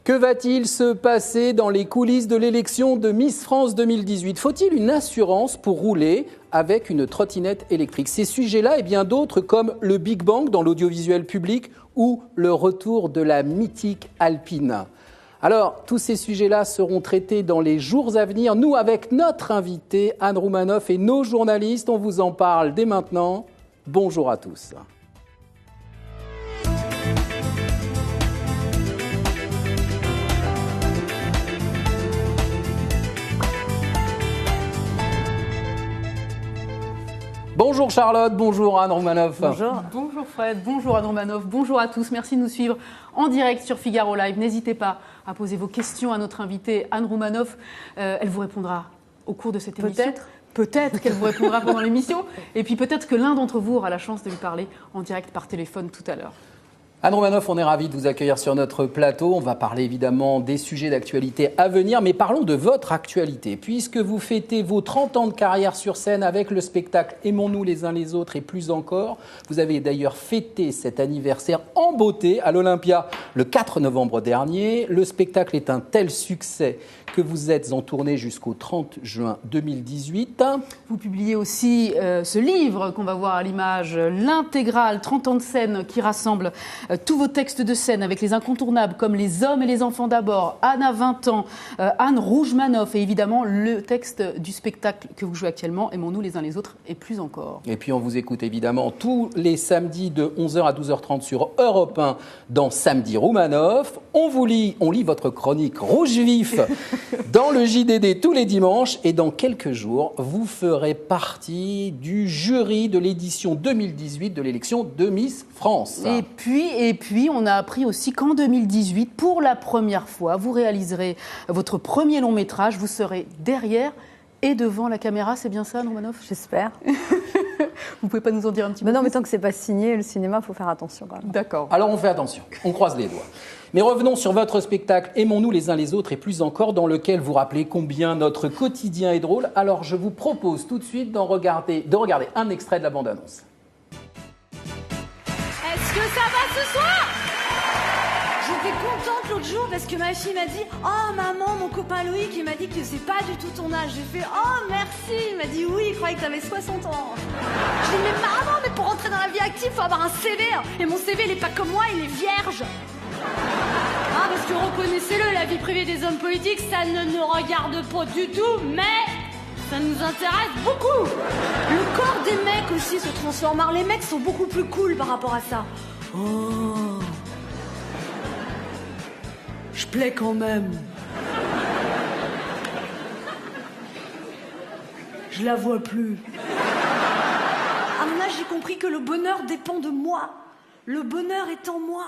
Que va-t-il se passer dans les coulisses de l'élection de Miss France 2018 ? Faut-il une assurance pour rouler avec une trottinette électrique ? Ces sujets-là et bien d'autres comme le Big Bang dans l'audiovisuel public ou le retour de la mythique Alpine. Alors, tous ces sujets-là seront traités dans les jours à venir. Nous, avec notre invité Anne Roumanoff et nos journalistes, on vous en parle dès maintenant. Bonjour à tous. Bonjour Charlotte, bonjour Anne Roumanoff. Bonjour. Bonjour Fred, bonjour Anne Roumanoff, bonjour à tous. Merci de nous suivre en direct sur Figaro Live. N'hésitez pas à poser vos questions à notre invitée Anne Roumanoff. Elle vous répondra au cours de cette émission. Peut-être qu'elle vous répondra pendant l'émission. Et puis peut-être que l'un d'entre vous aura la chance de lui parler en direct par téléphone tout à l'heure. Anne Roumanoff, on est ravis de vous accueillir sur notre plateau. On va parler évidemment des sujets d'actualité à venir, mais parlons de votre actualité. Puisque vous fêtez vos 30 ans de carrière sur scène avec le spectacle Aimons-nous les uns les autres et plus encore. Vous avez d'ailleurs fêté cet anniversaire en beauté à l'Olympia le 4 novembre dernier. Le spectacle est un tel succès que vous êtes en tournée jusqu'au 30 juin 2018. Vous publiez aussi ce livre qu'on va voir à l'image, l'intégrale 30 ans de scène qui rassemble tous vos textes de scène avec les incontournables comme Les hommes et les enfants d'abord, Anne à 20 ans, Anne Roumanoff et évidemment le texte du spectacle que vous jouez actuellement, Aimons-nous les uns les autres et plus encore. Et puis on vous écoute évidemment tous les samedis de 11h à 12h30 sur Europe 1 dans Samedi Roumanoff. On lit votre chronique Rouge Vif dans le JDD tous les dimanches et dans quelques jours, vous ferez partie du jury de l'édition 2018 de l'élection de Miss France. Et puis, on a appris aussi qu'en 2018, pour la première fois, vous réaliserez votre premier long métrage. Vous serez derrière et devant la caméra, c'est bien ça, Anne Roumanoff ? J'espère. Vous pouvez pas nous en dire un petit peu ? Non, mais tant que c'est pas signé, le cinéma, il faut faire attention quand même. D'accord. Alors on fait attention, on croise les doigts. Mais revenons sur votre spectacle Aimons-nous les uns les autres et plus encore, dans lequel vous rappelez combien notre quotidien est drôle. Alors je vous propose tout de suite de regarder un extrait de la bande-annonce. Est-ce que ça va ce soir ? J'étais contente l'autre jour parce que ma fille m'a dit « Oh maman, mon copain Loïc, il m'a dit que c'est pas du tout ton âge. » J'ai fait « Oh merci !» Il m'a dit « Oui, il croyait que t'avais 60 ans. » Je dis « Mais maman, mais pour rentrer dans la vie active, faut avoir un CV. Et mon CV, il est pas comme moi, il est vierge. » Ah, parce que reconnaissez-le, la vie privée des hommes politiques, ça ne nous regarde pas du tout, mais ça nous intéresse beaucoup. Le corps des mecs aussi se transforme. Les mecs sont beaucoup plus cool par rapport à ça. Oh, je plais quand même. Je la vois plus. À mon âge, j'ai compris que le bonheur dépend de moi. Le bonheur est en moi.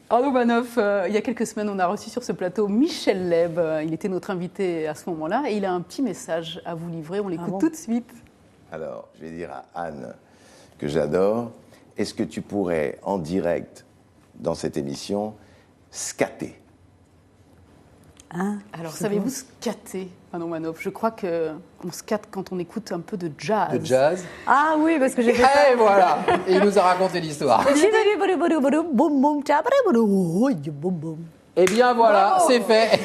Anne Roumanoff, il y a quelques semaines, on a reçu sur ce plateau Michel Leb. Il était notre invité à ce moment-là et il a un petit message à vous livrer. On l'écoute tout de suite. Alors, je vais dire à Anne que j'adore. Est-ce que tu pourrais, en direct, dans cette émission, scatter ? Alors, savez-vous scatter, Anne Roumanoff ? Je crois qu'on scatte quand on écoute un peu de jazz. De jazz. Ah oui, parce que j'ai fait ça. Et voilà, et il nous a raconté l'histoire. Eh bien voilà, Bravo. c'est fait.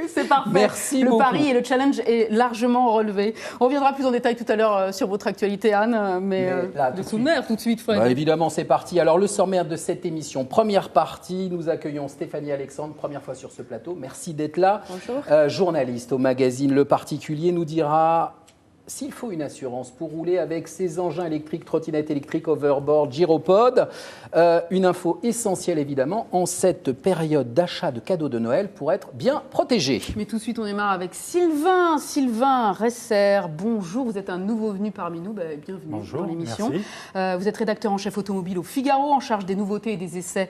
C'est parfait. Merci le beaucoup. pari et le challenge est largement relevé. On reviendra plus en détail tout à l'heure sur votre actualité, Anne, mais là, le sommaire tout de suite, Fred. Bah, évidemment, c'est parti. Alors, le sommaire de cette émission, première partie, nous accueillons Stéphanie Alexandre, première fois sur ce plateau. Merci d'être là. Bonjour. Journaliste au magazine Le Particulier, nous dira s'il faut une assurance pour rouler avec ces engins électriques, trottinettes électriques, overboard, gyropodes. Une info essentielle, évidemment, en cette période d'achat de cadeaux de Noël pour être bien protégé. Mais tout de suite, on démarre avec Sylvain Resser. Bonjour, vous êtes un nouveau venu parmi nous. Bienvenue Bonjour, dans l'émission. merci. Vous êtes rédacteur en chef automobile au Figaro, en charge des nouveautés et des essais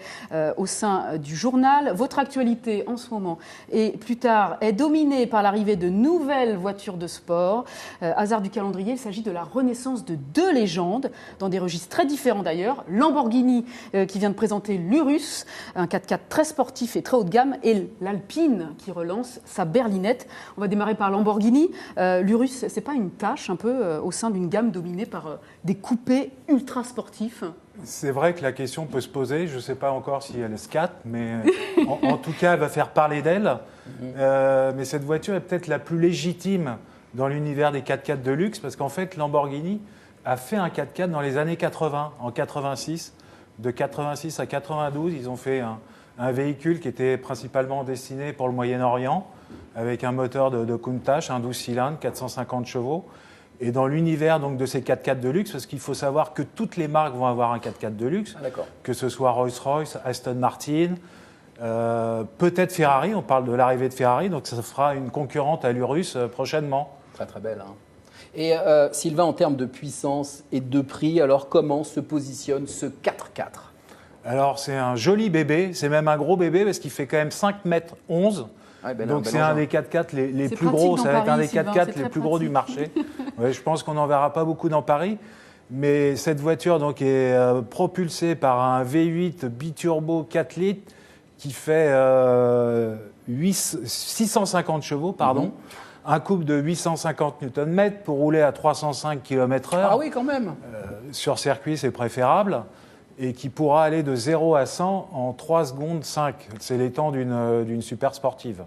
au sein du journal. Votre actualité en ce moment et plus tard est dominée par l'arrivée de nouvelles voitures de sport. À hasard du calendrier, il s'agit de la renaissance de 2 légendes, dans des registres très différents d'ailleurs. Lamborghini qui vient de présenter l'Urus, un 4x4 très sportif et très haut de gamme, et l'Alpine qui relance sa berlinette. On va démarrer par Lamborghini. L'Urus, c'est pas une tâche un peu au sein d'une gamme dominée par des coupés ultra sportifs? C'est vrai que la question peut se poser. Je ne sais pas encore si elle se scatte, mais en tout cas, elle va faire parler d'elle. Mais cette voiture est peut-être la plus légitime dans l'univers des 4x4 de luxe, parce qu'en fait, Lamborghini a fait un 4x4 dans les années 80, en 86. De 86 à 92, ils ont fait un véhicule qui était principalement destiné pour le Moyen-Orient, avec un moteur de Countach, un 12 cylindres, 450 chevaux. Et dans l'univers donc, de ces 4x4 de luxe, parce qu'il faut savoir que toutes les marques vont avoir un 4x4 de luxe, que ce soit Rolls-Royce, Aston Martin, peut-être Ferrari, on parle de l'arrivée de Ferrari, donc ça fera une concurrente à l'Urus prochainement. Très très belle. Hein. Et Sylvain, en termes de puissance et de prix, alors comment se positionne ce 4x4 ? Alors c'est un joli bébé, c'est même un gros bébé parce qu'il fait quand même 5,11 mètres. Donc c'est un des 4x4 les plus gros, ça va être un des 4x4 les plus gros du marché. Ouais, je pense qu'on n'en verra pas beaucoup dans Paris. Mais cette voiture donc, est propulsée par un V8 biturbo 4 litres qui fait 650 chevaux, un couple de 850 Nm pour rouler à 305 km/h. Ah oui, quand même. Sur circuit, c'est préférable. Et qui pourra aller de 0 à 100 en 3 secondes 5. C'est les temps d'une super sportive.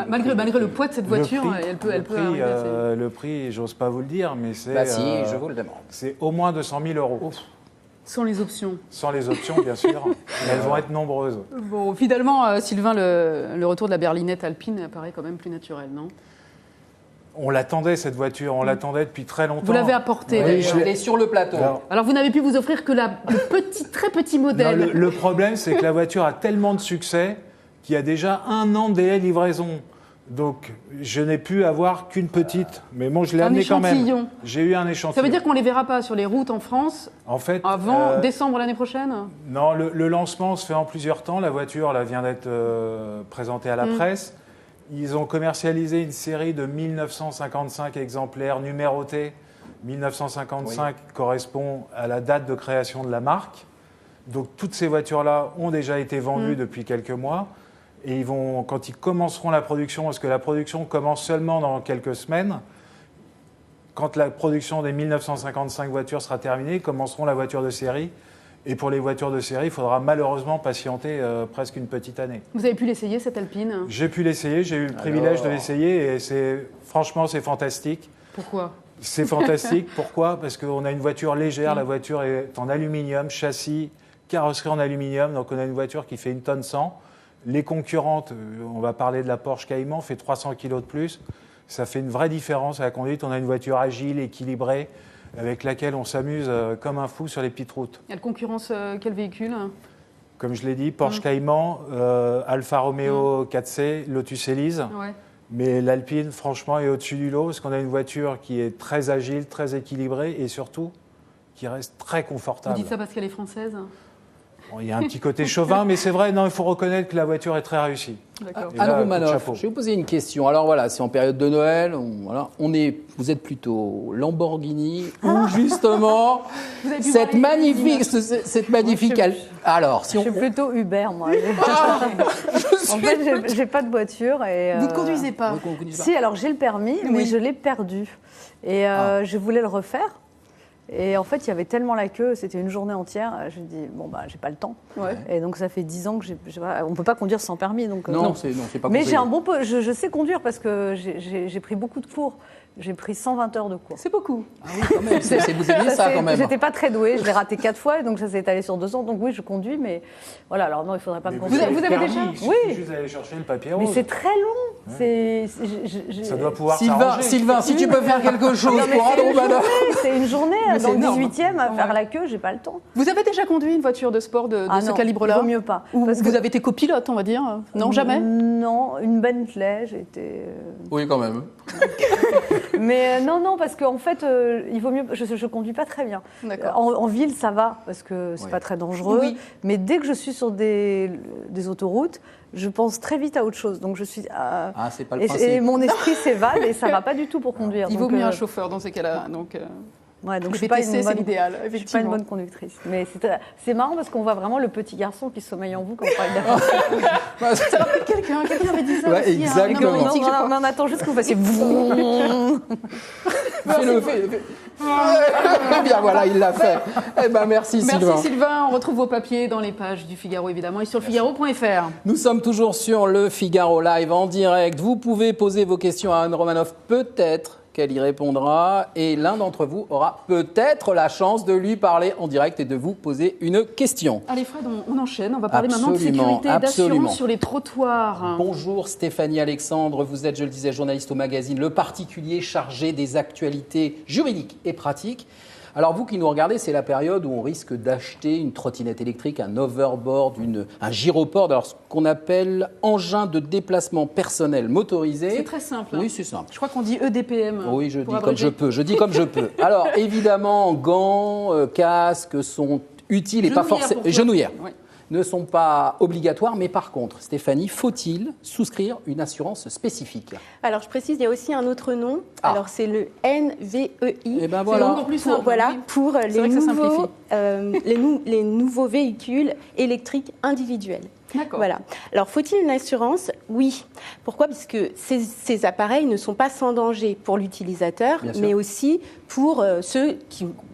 Malgré le poids de cette voiture, elle peut arriver assez... Le prix, j'ose pas vous le dire, mais c'est... Bah si, je vous le demande. C'est au moins 200 000 €. Ouf. Sans les options. Sans les options, bien sûr. Elles vont être nombreuses. Bon, finalement, Sylvain, le retour de la berlinette alpine apparaît quand même plus naturel, non ? On l'attendait, cette voiture. On l'attendait depuis très longtemps. Vous l'avez apportée. Oui, elle est sur le plateau. Alors, vous n'avez pu vous offrir que le très petit modèle. Non, le problème, c'est que la voiture a tellement de succès qu'il y a déjà 1 an de délai de livraison. Donc, je n'ai pu avoir qu'une petite. Mais bon, je l'ai amenée quand même. J'ai eu un échantillon. Ça veut dire qu'on ne les verra pas sur les routes en France avant décembre l'année prochaine ? Non, le lancement se fait en plusieurs temps. La voiture vient d'être présentée à la presse. Ils ont commercialisé une série de 1955 exemplaires numérotés. 1955 correspond à la date de création de la marque. Donc toutes ces voitures-là ont déjà été vendues depuis quelques mois. Et quand ils commenceront la production, parce que la production commence seulement dans quelques semaines, quand la production des 1955 voitures sera terminée, ils commenceront la voiture de série. Et pour les voitures de série, il faudra malheureusement patienter presque une petite année. Vous avez pu l'essayer, cette Alpine ? J'ai pu l'essayer, j'ai eu le privilège de l'essayer et franchement, c'est fantastique. Pourquoi ? C'est fantastique. Pourquoi ? Parce qu'on a une voiture légère, la voiture est en aluminium, châssis, carrosserie en aluminium, donc on a une voiture qui fait 1 tonne 100. Les concurrentes, on va parler de la Porsche Cayman, fait 300 kg de plus. Ça fait une vraie différence à la conduite. On a une voiture agile, équilibrée, avec laquelle on s'amuse comme un fou sur les petites routes. Elle concurrence quel véhicule ? Comme je l'ai dit, Porsche Cayman, Alfa Romeo 4C, Lotus Elise. Ouais. Mais l'Alpine, franchement, est au-dessus du lot, parce qu'on a une voiture qui est très agile, très équilibrée, et surtout, qui reste très confortable. Vous dites ça parce qu'elle est française ? Bon, il y a un petit côté chauvin, mais c'est vrai, non, il faut reconnaître que la voiture est très réussie. D'accord. Anne Romanoff, je vais vous poser une question. Alors voilà, c'est en période de Noël. Vous êtes plutôt Lamborghini ou justement cette magnifique. Alors, si Je suis plutôt Uber, moi. En fait, j'ai pas de voiture et. Vous ne conduisez pas ? Si, alors j'ai le permis, mais je l'ai perdu et je voulais le refaire. Et en fait, il y avait tellement la queue, c'était une journée entière. Je me dis, j'ai pas le temps. Ouais. Et donc, ça fait 10 ans que on ne peut pas conduire sans permis. Donc, non, c'est pas mais conseillé. j'ai un bon peu. Je sais conduire parce que j'ai pris beaucoup de cours. J'ai pris 120 heures de cours. C'est beaucoup. Ah oui, quand même. Vous aimiez ça quand même. J'étais pas très douée, je l'ai raté 4 fois, et donc ça s'est étalé sur 2 ans. Donc oui, je conduis, mais voilà, alors non, il faudrait pas me conduire. Vous avez déjà ? Oui. Il suffit juste d'aller chercher le papier rose. Mais c'est très long. Ouais. Ça doit pouvoir Sylvain, s'arranger. si tu peux faire quelque chose pour Anne Romanoff. C'est une journée. Mais dans le énorme. 18e à faire Ouais. la queue, j'ai pas le temps. Vous avez déjà conduit une voiture de sport de ce non, calibre-là? il vaut mieux pas. Ou Parce vous que- avez été copilote, on va dire? Non, jamais? Non, une Bentley, j'ai été... Oui, quand même. Mais non, parce qu'en fait, il vaut mieux... Je conduis pas très bien. D'accord. En ville, ça va, parce que c'est Oui. pas très dangereux. Oui. Mais dès que je suis sur des autoroutes, je pense très vite à autre chose. Donc je suis... Ah, c'est pas le et principe. mon esprit s'évade et ça va pas du tout pour conduire. Il vaut Donc, mieux un chauffeur dans ces cas-là. Donc, Ouais, donc le je suis pas VTC, une c'est bonne... l'idéal, Je suis pas une effectivement. bonne conductrice. Mais c'est marrant parce qu'on voit vraiment le petit garçon qui sommeille en vous quand on parle d'affaires. Ça rappelle quelqu'un avait dit ça Ouais, aussi, hein, exactement. un homme Non, politique, je crois. mais on attend juste que vous fassiez... vroom. Fais-le. Bien, voilà, il l'a fait. Eh ben, merci Sylvain. Merci Sylvain, on retrouve vos papiers dans les pages du Figaro évidemment et sur lefigaro.fr. Nous sommes toujours sur le Figaro Live en direct. Vous pouvez poser vos questions à Anne Romanoff, peut-être qu'elle y répondra. Et l'un d'entre vous aura peut-être la chance de lui parler en direct et de vous poser une question. Allez Fred, on enchaîne, on va parler maintenant de Absolument, sécurité et absolument. d'assurance sur les trottoirs. Bonjour Stéphanie Alexandre, vous êtes, je le disais, journaliste au magazine Le Particulier, chargé des actualités juridiques et pratiques. Alors vous qui nous regardez, c'est la période où on risque d'acheter une trottinette électrique, un overboard, un gyropode, alors ce qu'on appelle engin de déplacement personnel motorisé. C'est très simple. hein. Oui, c'est simple. Je crois qu'on dit EDPM. Oui, je dis pour comme abréger. je peux. Je dis comme je peux. Alors, évidemment, gants, casques sont utiles et pas forcément. pour toi. Genouillères Oui. ne sont pas obligatoires, mais par contre, Stéphanie, faut-il souscrire une assurance spécifique? Alors, je précise, il y a aussi un autre nom. Ah. Alors, c'est le NVEI. Eh ben C'est voilà. encore plus simple. Voilà, oui. pour vrai que ça simplifie. les nouveaux véhicules électriques individuels. D'accord. Voilà. Alors, faut-il une assurance? Oui. Pourquoi? Parce que ces appareils ne sont pas sans danger pour l'utilisateur, Bien sûr. mais aussi pour ceux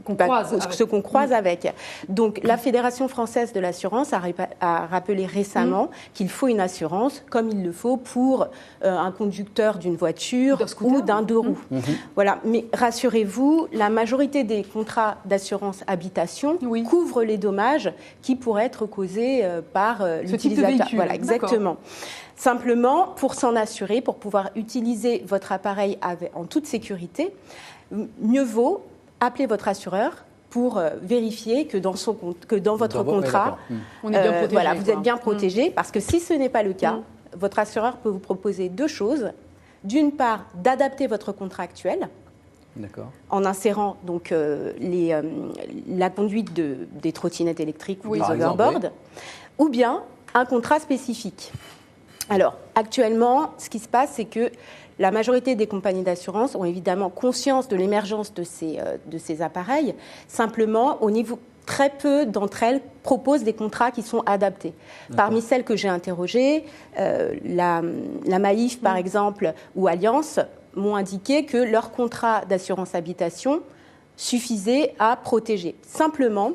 qu'on croise avec. Donc, la Fédération française de l'assurance a rappelé récemment qu'il faut une assurance, comme il le faut pour un conducteur d'une voiture D'un scooter. ou d'un deux roues. Voilà. Mais rassurez-vous, la majorité des contrats d'assurance habitation Oui. couvrent les dommages qui pourraient être causés par Ce type de l'utilisateur. véhicule. Voilà, D'accord. exactement. Simplement, pour s'en assurer, pour pouvoir utiliser votre appareil en toute sécurité, mieux vaut appeler votre assureur pour vérifier que dans votre contrat, On est bien protégé. voilà, vous quoi. êtes bien protégé, parce que si ce n'est pas le cas, votre assureur peut vous proposer deux choses. D'une part, d'adapter votre contrat actuel D'accord. en insérant donc la conduite des trottinettes électriques ou Oui. des Par exemple, overboards, ou bien un contrat spécifique. Alors, actuellement, ce qui se passe, c'est que la majorité des compagnies d'assurance ont évidemment conscience de l'émergence de ces appareils. Simplement, au niveau très peu d'entre elles proposent des contrats qui sont adaptés. Parmi celles que j'ai interrogées, la Maïf, par exemple, ou Allianz m'ont indiqué que leur contrat d'assurance habitation suffisait à protéger. Simplement,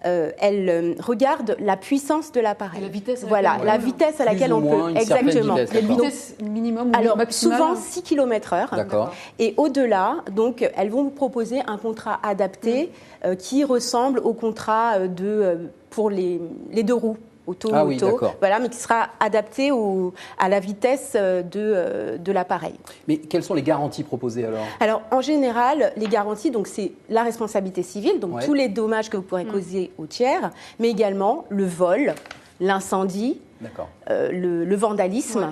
elles regardent la puissance de l'appareil. Et la vitesse à Voilà, laquelle on la peut. vitesse à Plus laquelle ou on moins peut. une certaine Exactement. vitesse, Il y a une d'accord. vitesse minimum ou Alors, maximale. souvent 6 km/h. D'accord. Et au-delà, donc, elles vont vous proposer un contrat adapté qui ressemble au contrat pour les deux roues. Auto, Ah oui, moto, d'accord. voilà, mais qui sera adapté à la vitesse de l'appareil. Mais quelles sont les garanties proposées alors? Alors, en général, les garanties, donc c'est la responsabilité civile, donc Ouais. tous les dommages que vous pourrez causer au tiers, mais également le vol, l'incendie, D'accord. le vandalisme. Ouais.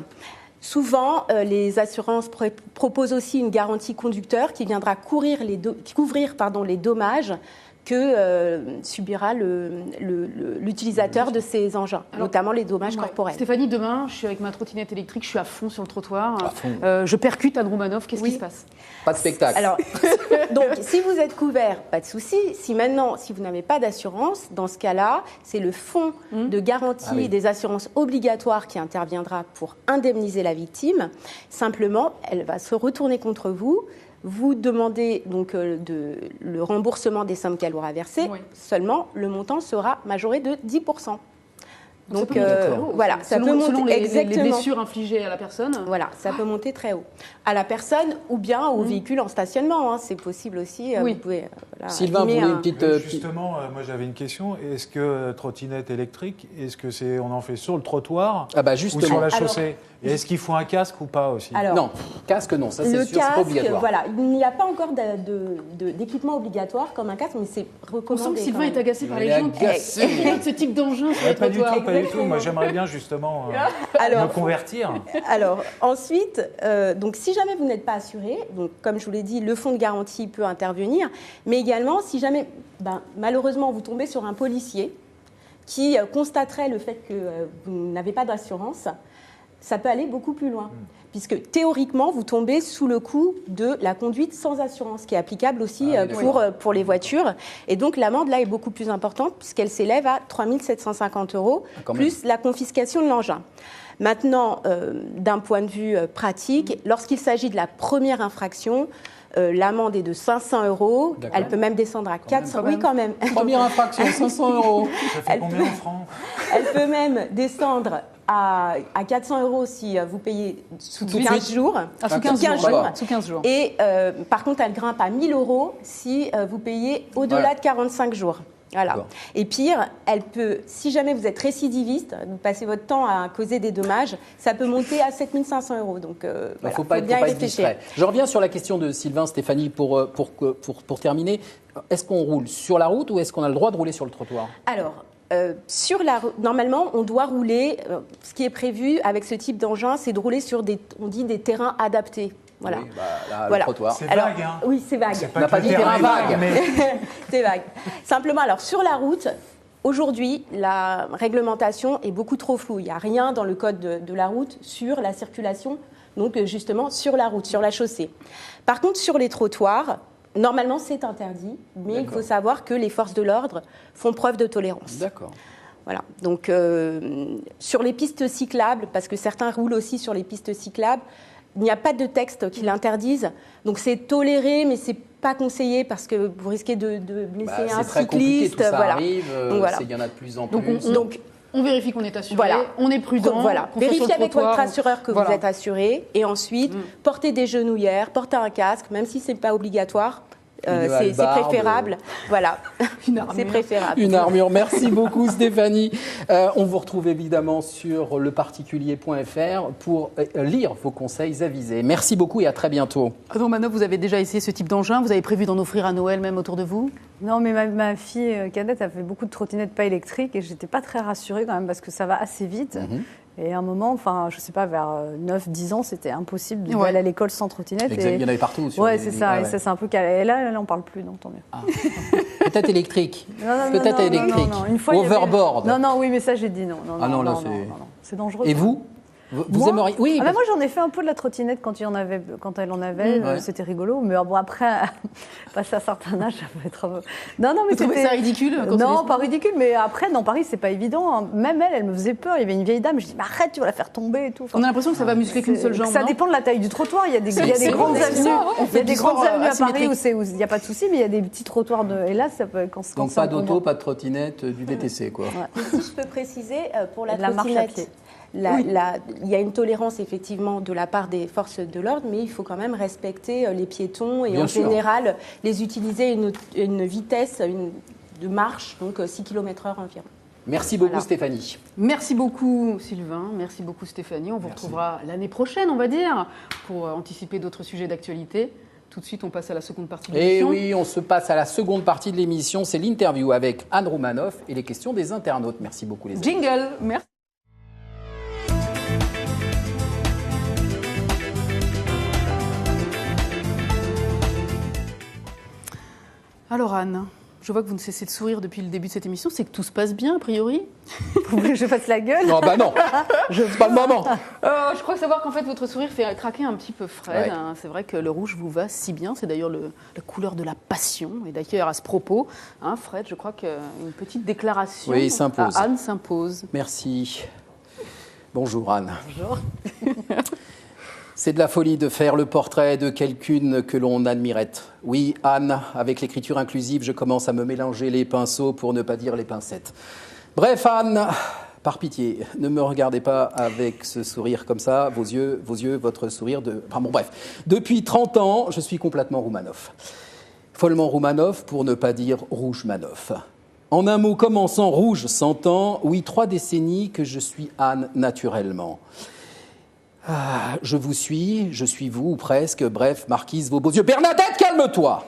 Souvent, les assurances proposent aussi une garantie conducteur qui viendra couvrir les dommages que subira l'utilisateur de ces engins, notamment les dommages Ouais. corporels. Stéphanie, demain, je suis avec ma trottinette électrique, je suis à fond sur le trottoir. À fond. Je percute Anne Romanoff, qu'est-ce qui se passe? Pas de spectacle. Alors, donc, si vous êtes couvert, pas de souci. Si vous n'avez pas d'assurance, dans ce cas-là, c'est le fonds de garantie Ah oui. des assurances obligatoires qui interviendra pour indemniser la victime. Simplement, elle va se retourner contre vous. Vous demandez donc le remboursement des sommes qu'elle aura versées. Oui. Seulement, le montant sera majoré de 10%. Donc D'accord. voilà, ça peut selon monter les exactement. blessures infligées à la personne. Voilà, ça peut monter très haut. À la personne ou bien au véhicule en stationnement, hein, c'est possible aussi. Oui. Vous pouvez, voilà, Sylvain, vous abîmer voulez un- une petite... Oui, justement, moi j'avais une question. Est-ce que trottinette électrique, on en fait sur le trottoir Ah bah ou sur justement. la chaussée? Et est-ce qu'il faut un casque ou pas aussi? Alors, Non, casque non, ça c'est le sûr, c'est pas casque, obligatoire. voilà, il n'y a pas encore d'équipement obligatoire comme un casque, mais c'est On recommandé. sent que quand Sylvain même. est agacé par Il les est gens agacé. qui prennent ce type d'engin sur les Pas du trottoirs. tout, pas du tout. Moi j'aimerais bien justement Alors- me convertir. Alors, ensuite, donc si jamais vous n'êtes pas assuré, donc comme je vous l'ai dit, le fonds de garantie peut intervenir, mais également si jamais, malheureusement, vous tombez sur un policier qui constaterait le fait que vous n'avez pas d'assurance, ça peut aller beaucoup plus loin. Puisque théoriquement, vous tombez sous le coup de la conduite sans assurance, qui est applicable aussi Ah oui, pour les voitures. Et donc l'amende, là, est beaucoup plus importante, puisqu'elle s'élève à 3 750 €, quand même. plus la confiscation de l'engin. Maintenant, d'un point de vue pratique, lorsqu'il s'agit de la première infraction, l'amende est de 500 €. D'accord. Elle peut même descendre à 400 quand même. Oui, quand même. Première infraction, 500 €. Ça fait combien en francs? Elle peut même descendre à 400 € si vous payez sous Tout de 15 suite. jours. Ah, sous Ah, 15 15 jours. jours. D'accord. Sous 15 jours. Et par contre, elle grimpe à 1 000 € si vous payez au-delà Voilà. de 45 jours. Voilà. D'accord. Et pire, elle peut, si jamais vous êtes récidiviste, vous passez votre temps à causer des dommages, ça peut monter à 7 500 €. Donc, Il voilà, faut pas bien y être réfléchir. distrait. Je reviens sur la question de Sylvain, Stéphanie, pour terminer. Est-ce qu'on roule sur la route ou est-ce qu'on a le droit de rouler sur le trottoir? Alors, normalement, on doit rouler. Ce qui est prévu avec ce type d'engin, c'est de rouler sur des terrains adaptés. Voilà. Oui, bah, là, Voilà. le trottoir. C'est Alors, vague, hein. Oui, c'est vague. C'est On n'a que pas le dit terrain vague. mais C'est vague. Simplement, alors sur la route, aujourd'hui, la réglementation est beaucoup trop floue. Il n'y a rien dans le code de la route sur la circulation, donc justement sur la route, sur la chaussée. Par contre, sur les trottoirs, normalement, c'est interdit, mais il D'accord. faut savoir que les forces de l'ordre font preuve de tolérance. D'accord. Voilà. Donc, sur les pistes cyclables, parce que certains roulent aussi sur les pistes cyclables, il n'y a pas de texte qui l'interdise. Donc, c'est toléré, mais c'est pas conseillé parce que vous risquez de blesser Bah, un c'est très compliqué, cycliste. tout ça Voilà. arrive, Donc, voilà. il y en a de plus en Donc, plus. Donc, On vérifie qu'on est assuré, Voilà. on est prudent. voilà. qu'on soit sur Vérifiez le avec trottoir. votre assureur que Voilà. vous êtes assuré. Et ensuite, portez des genouillères, portez un casque, même si ce n'est pas obligatoire. Une C'est hallebarde. préférable. Voilà. Une armure. C'est préférable. Une armure. Merci beaucoup Stéphanie. On vous retrouve évidemment sur leparticulier.fr pour lire vos conseils avisés. Merci beaucoup et à très bientôt. Adam Manoff, vous avez déjà essayé ce type d'engin? Vous avez prévu d'en offrir à Noël même autour de vous? Non, mais ma fille cadette a fait beaucoup de trottinettes pas électriques et j'étais pas très rassurée quand même parce que ça va assez vite. Et à un moment, enfin, je sais pas, vers 9-10 ans, c'était impossible Ouais. d'aller à l'école sans trottinette. Il y en avait partout. sur Ouais, les- c'est ça. ouais, Et ouais. ça, c'est un peu calé. Et là, on parle plus, donc tant mieux. Peut-être électrique. Non, Peut-être électrique. Une fois, il y avait- Overboard. Non, non, oui, mais ça, j'ai dit non. Ah non, là, c'est- non. C'est dangereux. Et vous Vous Moi aimeriez... Oui, Ah bah moi j'en ai fait un peu de la trottinette quand elle en avait, Ouais. c'était rigolo. Mais bon après, passer à un certain âge, ça peut être un peu... Non, mais Vous trouvez c'était... ça ridicule quand Non, on est- pas ridicule, mais après, dans Paris, c'est pas évident. hein. Même elle me faisait peur. Il y avait une vieille dame, je dis, mais arrête, tu vas la faire tomber et tout. Enfin, On a l'impression que ça va muscler qu'une seule jambe. ça non dépend de la taille du trottoir. Il y a des, il y a des c'est grandes vrai, avenues. c'est ça, ouais, on Il y fait a des du grandes sport avenues à Paris asymétrique. où il n'y a pas de souci, mais il y a des petits trottoirs et là, ça peut quand donc c'est pas encombrant. d'auto, pas de trottinette, du VTC quoi. Si je peux préciser, pour la Et de la marche à trottinette, pied. il y a une tolérance effectivement de la part des forces de l'ordre, mais il faut quand même respecter les piétons et Bien en sûr. général les utiliser une vitesse de marche, donc 6 km/h environ. Merci beaucoup Voilà. Stéphanie. Merci beaucoup Sylvain, merci beaucoup Stéphanie. On vous retrouvera l'année prochaine, on va dire, pour anticiper d'autres sujets d'actualité. Tout de suite, on passe à la seconde partie de Et l'émission. oui, on se passe à la seconde partie de l'émission, c'est l'interview avec Anne Roumanoff et les questions des internautes. Merci beaucoup les amis. Jingle, merci. Alors Anne, je vois que vous ne cessez de sourire depuis le début de cette émission, c'est que tout se passe bien a priori? Vous voulez que je fasse la gueule? Non, bah non, c'est pas le moment. Je crois savoir qu'en fait votre sourire fait craquer un petit peu Fred. Ouais. Hein. C'est vrai que le rouge vous va si bien, c'est d'ailleurs la couleur de la passion. Et d'ailleurs à ce propos, hein, Fred, je crois qu'une petite déclaration Oui, il s'impose. à Anne s'impose. Merci. Bonjour Anne. Bonjour. C'est de la folie de faire le portrait de quelqu'une que l'on admirait. Oui, Anne, avec l'écriture inclusive, je commence à me mélanger les pinceaux pour ne pas dire les pincettes. Bref, Anne, par pitié, ne me regardez pas avec ce sourire comme ça, vos yeux, votre sourire de... Enfin bon, bref. Depuis 30 ans, je suis complètement Roumanoff. Follement Roumanoff, pour ne pas dire Rougemanoff. En un mot commençant, rouge s'entend, oui, 3 décennies que je suis Anne naturellement. Ah, je vous suis, je suis vous, ou presque, bref, marquise, vos beaux yeux. Bernadette, calme-toi!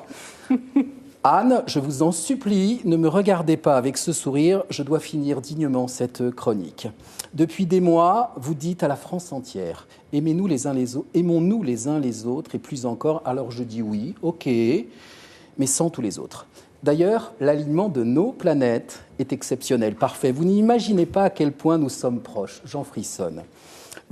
Anne, je vous en supplie, ne me regardez pas avec ce sourire, je dois finir dignement cette chronique. Depuis des mois, vous dites à la France entière, aimons-nous les uns les autres, et plus encore, alors je dis oui, ok, mais sans tous les autres. D'ailleurs, l'alignement de nos planètes est exceptionnel, parfait. Vous n'imaginez pas à quel point nous sommes proches, j'en frissonne.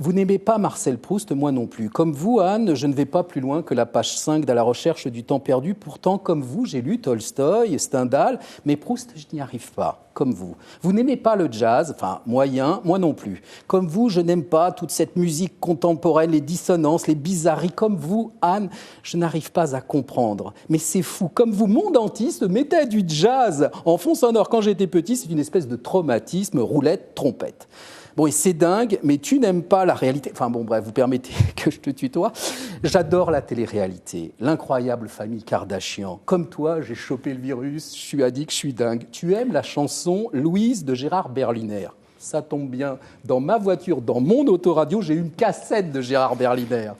Vous n'aimez pas Marcel Proust, moi non plus. Comme vous, Anne, je ne vais pas plus loin que la page 5 de La recherche du temps perdu. Pourtant, comme vous, j'ai lu Tolstoï, Stendhal, mais Proust, je n'y arrive pas, comme vous. Vous n'aimez pas le jazz, enfin, moyen, moi non plus. Comme vous, je n'aime pas toute cette musique contemporaine, les dissonances, les bizarreries. Comme vous, Anne, je n'arrive pas à comprendre. Mais c'est fou. Comme vous, mon dentiste mettait du jazz en fond sonore quand j'étais petit. C'est une espèce de traumatisme, roulette, trompette. Bon, et c'est dingue, mais tu n'aimes pas la réalité. Enfin bon, bref, vous permettez que je te tutoie. J'adore la télé-réalité, l'incroyable famille Kardashian. Comme toi, j'ai chopé le virus, je suis addict, je suis dingue. Tu aimes la chanson Louise de Gérard Berliner. Ça tombe bien. Dans ma voiture, dans mon autoradio, j'ai une cassette de Gérard Berliner.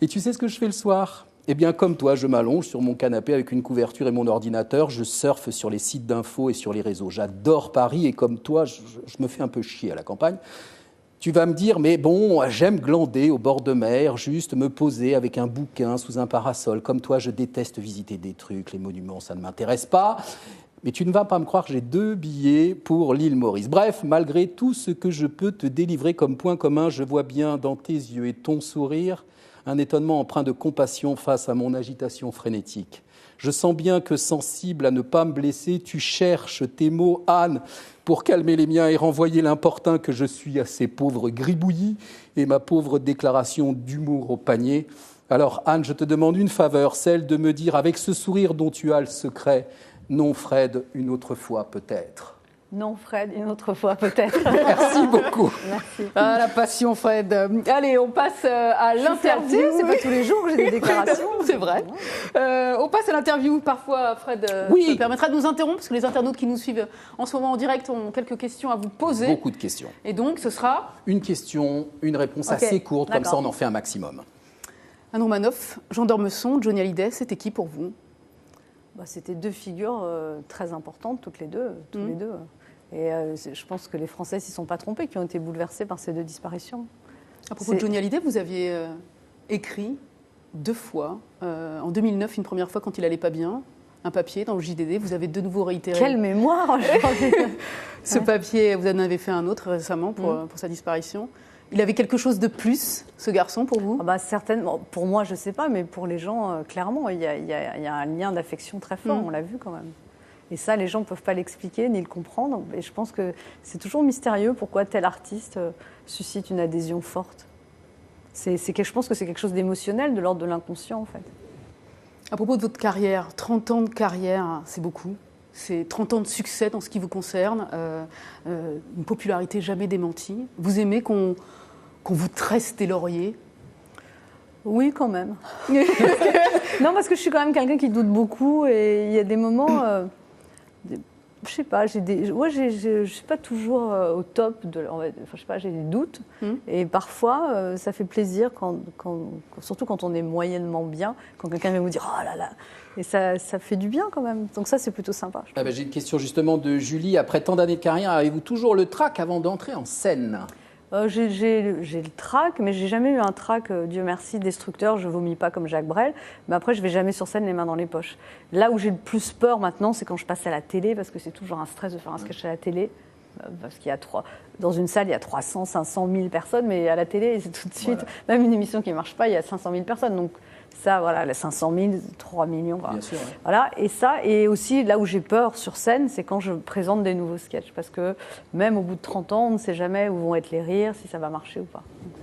Et tu sais ce que je fais le soir ? Eh bien, comme toi, je m'allonge sur mon canapé avec une couverture et mon ordinateur. Je surfe sur les sites d'infos et sur les réseaux. J'adore Paris et comme toi, je me fais un peu chier à la campagne. Tu vas me dire, mais bon, j'aime glander au bord de mer, juste me poser avec un bouquin sous un parasol. Comme toi, je déteste visiter des trucs, les monuments, ça ne m'intéresse pas. Mais tu ne vas pas me croire, j'ai 2 billets pour l'île Maurice. Bref, malgré tout ce que je peux te délivrer comme point commun, je vois bien dans tes yeux et ton sourire un étonnement empreint de compassion face à mon agitation frénétique. Je sens bien que, sensible à ne pas me blesser, tu cherches tes mots, Anne, pour calmer les miens et renvoyer l'importun que je suis à ces pauvres gribouillis et ma pauvre déclaration d'humour au panier. Alors, Anne, je te demande une faveur, celle de me dire, avec ce sourire dont tu as le secret, non, Fred, une autre fois peut-être. Non, Fred, une autre fois peut-être. Merci beaucoup. Merci. Ah, la passion, Fred. Allez, on passe à l'interview. C'est pas tous les jours que j'ai des déclarations. C'est vrai. On passe à l'interview. Parfois, Fred, ça permettra de nous interrompre, parce que les internautes qui nous suivent en ce moment en direct ont quelques questions à vous poser. Beaucoup de questions. Et donc, ce sera une question, une réponse assez courte, comme ça on en fait un maximum. Anne Roumanoff, Jean d'Ormesson, Johnny Hallyday, c'était qui pour vous ? C'était 2 figures très importantes, toutes les deux. Et je pense que les Français ne s'y sont pas trompés, qui ont été bouleversés par ces 2 disparitions. À propos de Johnny Hallyday, vous aviez écrit 2 fois, en 2009, une première fois quand il n'allait pas bien, un papier dans le JDD, vous avez de nouveau réitéré. Quelle mémoire. Ce papier, vous en avez fait un autre récemment pour sa disparition. Il avait quelque chose de plus, ce garçon, pour vous ? Certainement. Pour moi, je ne sais pas, mais pour les gens, clairement, il y a un lien d'affection très fort, on l'a vu quand même. Et ça, les gens ne peuvent pas l'expliquer ni le comprendre. Et je pense que c'est toujours mystérieux pourquoi tel artiste suscite une adhésion forte. Je pense que c'est quelque chose d'émotionnel, de l'ordre de l'inconscient, en fait. À propos de votre carrière, 30 ans de carrière, c'est beaucoup. C'est 30 ans de succès dans ce qui vous concerne, une popularité jamais démentie. Vous aimez qu'on vous tresse des lauriers ? Oui, quand même. Non, parce que je suis quand même quelqu'un qui doute beaucoup et il y a des moments... je sais pas, je suis pas toujours au top je sais pas, j'ai des doutes et parfois ça fait plaisir surtout quand on est moyennement bien, quand quelqu'un vient vous dire oh là là, et ça fait du bien quand même. Donc ça c'est plutôt sympa. J'ai une question justement de Julie. Après tant d'années de carrière, avez-vous toujours le trac avant d'entrer en scène ? J'ai le trac, mais j'ai jamais eu un trac, Dieu merci, destructeur. Je vomis pas comme Jacques Brel, mais après je vais jamais sur scène les mains dans les poches. Là où j'ai le plus peur maintenant, c'est quand je passe à la télé, parce que c'est toujours un stress de faire un sketch à la télé. Parce qu'il y a dans une salle, il y a 300, 500 000 personnes, mais à la télé, c'est tout de suite, même une émission qui ne marche pas, il y a 500 000 personnes. Donc ça, voilà, les 500 000, 3 millions. Voilà. Bien sûr, ouais. Voilà, et ça, et aussi là où j'ai peur sur scène, c'est quand je présente des nouveaux sketchs. Parce que même au bout de 30 ans, on ne sait jamais où vont être les rires, si ça va marcher ou pas. Donc,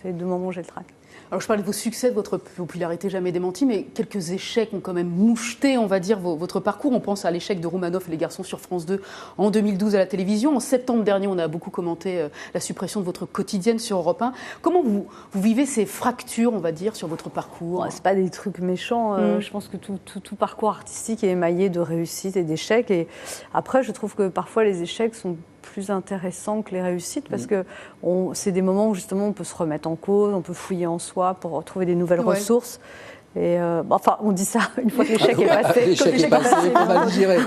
C'est les 2 moments où j'ai le trac. Alors je parlais de vos succès, de votre popularité jamais démentie, mais quelques échecs ont quand même moucheté, on va dire, votre parcours. On pense à l'échec de Roumanoff et les garçons sur France 2 en 2012 à la télévision. En septembre dernier, on a beaucoup commenté la suppression de votre quotidienne sur Europe 1. Comment vous vivez ces fractures, on va dire, sur votre parcours? C'est pas des trucs méchants. Je pense que tout parcours artistique est émaillé de réussites et d'échecs. Et après, je trouve que parfois les échecs sont plus intéressants que les réussites parce que c'est des moments où justement on peut se remettre en cause, on peut fouiller en soi pour retrouver des nouvelles ressources. Et enfin, on dit ça une fois que l'échec est passé. L'échec est passé, on va le gérer.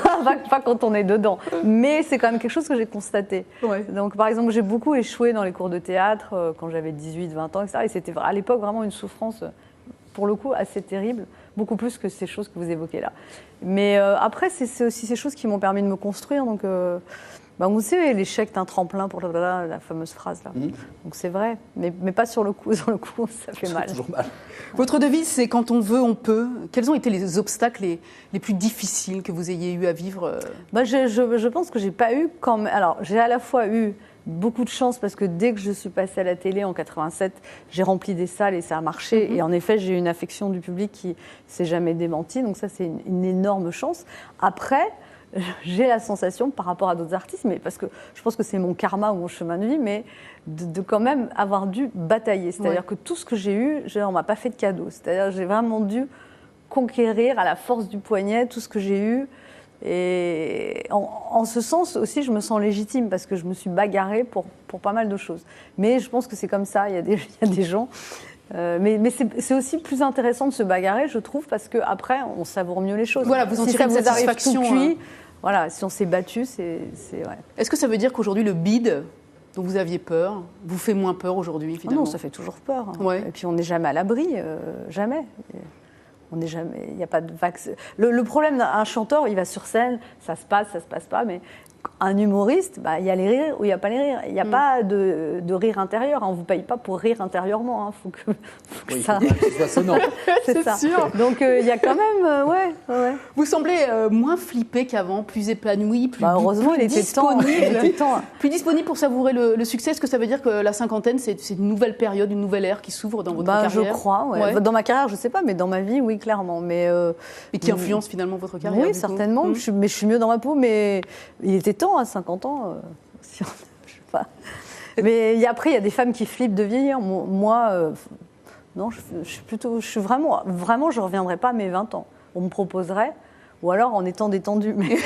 Pas quand on est dedans. Mais c'est quand même quelque chose que j'ai constaté. Ouais. Donc, par exemple, j'ai beaucoup échoué dans les cours de théâtre quand j'avais 18, 20 ans, etc. Et c'était à l'époque vraiment une souffrance, pour le coup, assez terrible. Beaucoup plus que ces choses que vous évoquez là. Mais après, c'est aussi ces choses qui m'ont permis de me construire. Donc, vous savez, l'échec est un tremplin pour la fameuse phrase là. Donc c'est vrai, mais pas sur le coup. Sur le coup, ça fait mal. Toujours mal. Votre devise, c'est quand on veut, on peut. Quels ont été les obstacles les plus difficiles que vous ayez eu à vivre? Je pense que j'ai pas eu quand même. Alors, j'ai à la fois eu beaucoup de chance parce que dès que je suis passée à la télé en 87, j'ai rempli des salles et ça a marché. Et en effet, j'ai eu une affection du public qui s'est jamais démentie. Donc ça, c'est une énorme chance. Après, j'ai la sensation, par rapport à d'autres artistes, mais parce que je pense que c'est mon karma ou mon chemin de vie, mais de quand même avoir dû batailler. C'est-à-dire que tout ce que j'ai eu, on ne m'a pas fait de cadeau. C'est-à-dire que j'ai vraiment dû conquérir à la force du poignet tout ce que j'ai eu. Et en ce sens aussi, je me sens légitime parce que je me suis bagarrée pour pas mal de choses. Mais je pense que c'est comme ça, il y a des gens... mais c'est aussi plus intéressant de se bagarrer, je trouve, parce qu'après, on savoure mieux les choses. Voilà, vous en tirez une satisfaction. Tout cuit, voilà, si on s'est battu, c'est ouais. Est-ce que ça veut dire qu'aujourd'hui, le bide dont vous aviez peur vous fait moins peur aujourd'hui, finalement? Non, ça fait toujours peur. Hein. Ouais. Et puis, on n'est jamais à l'abri, jamais. On n'est jamais... Il n'y a pas de vaccin. Le problème d'un chanteur, il va sur scène, ça se passe pas, mais... Un humoriste, il y a les rires ou il n'y a pas les rires. Il n'y a pas de rire intérieur. On ne vous paye pas pour rire intérieurement. Faut que ça... faut que ce soit sonnant. C'est ça. sûr. Donc il y a quand même... ouais. Vous semblez moins flippé qu'avant, plus épanoui, plus heureusement, plus il était disponible. temps. Plus disponible pour savourer le succès. Est-ce que ça veut dire que la cinquantaine, c'est une nouvelle période, une nouvelle ère qui s'ouvre dans votre carrière? Je crois, ouais. Dans ma carrière, je ne sais pas, mais dans ma vie, oui, clairement. Et qui influence finalement votre carrière? Oui, certainement. Mais je suis mieux dans ma peau, mais il était temps à 50 ans. Je sais pas. Mais après, il y a des femmes qui flippent de vieillir. Moi, non, je suis vraiment, je ne reviendrai pas à mes 20 ans. On me proposerait, ou alors en étant détendue. Mais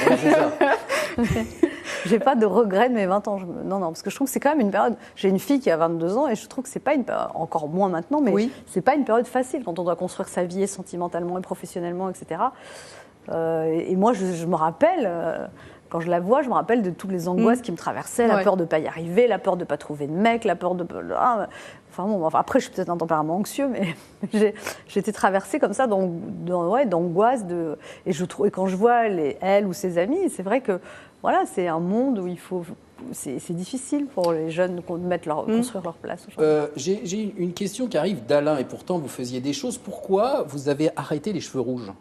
j'ai pas de regret de mes 20 ans. Non, parce que je trouve que c'est quand même une période. J'ai une fille qui a 22 ans et je trouve que c'est pas une période, encore moins maintenant, mais c'est pas une période facile quand on doit construire sa vie sentimentalement et professionnellement, etc. Et moi, je me rappelle. Quand je la vois, je me rappelle de toutes les angoisses qui me traversaient, la peur de ne pas y arriver, la peur de ne pas trouver de mec, la peur de... après, je suis peut-être un tempérament anxieux, mais j'ai été traversée comme ça d'angoisse. Et quand je vois elle ou ses amis, c'est vrai que voilà, c'est un monde où il faut... C'est difficile pour les jeunes de construire leur place. J'ai une question qui arrive d'Alain, et pourtant vous faisiez des choses. Pourquoi vous avez arrêté les cheveux rouges?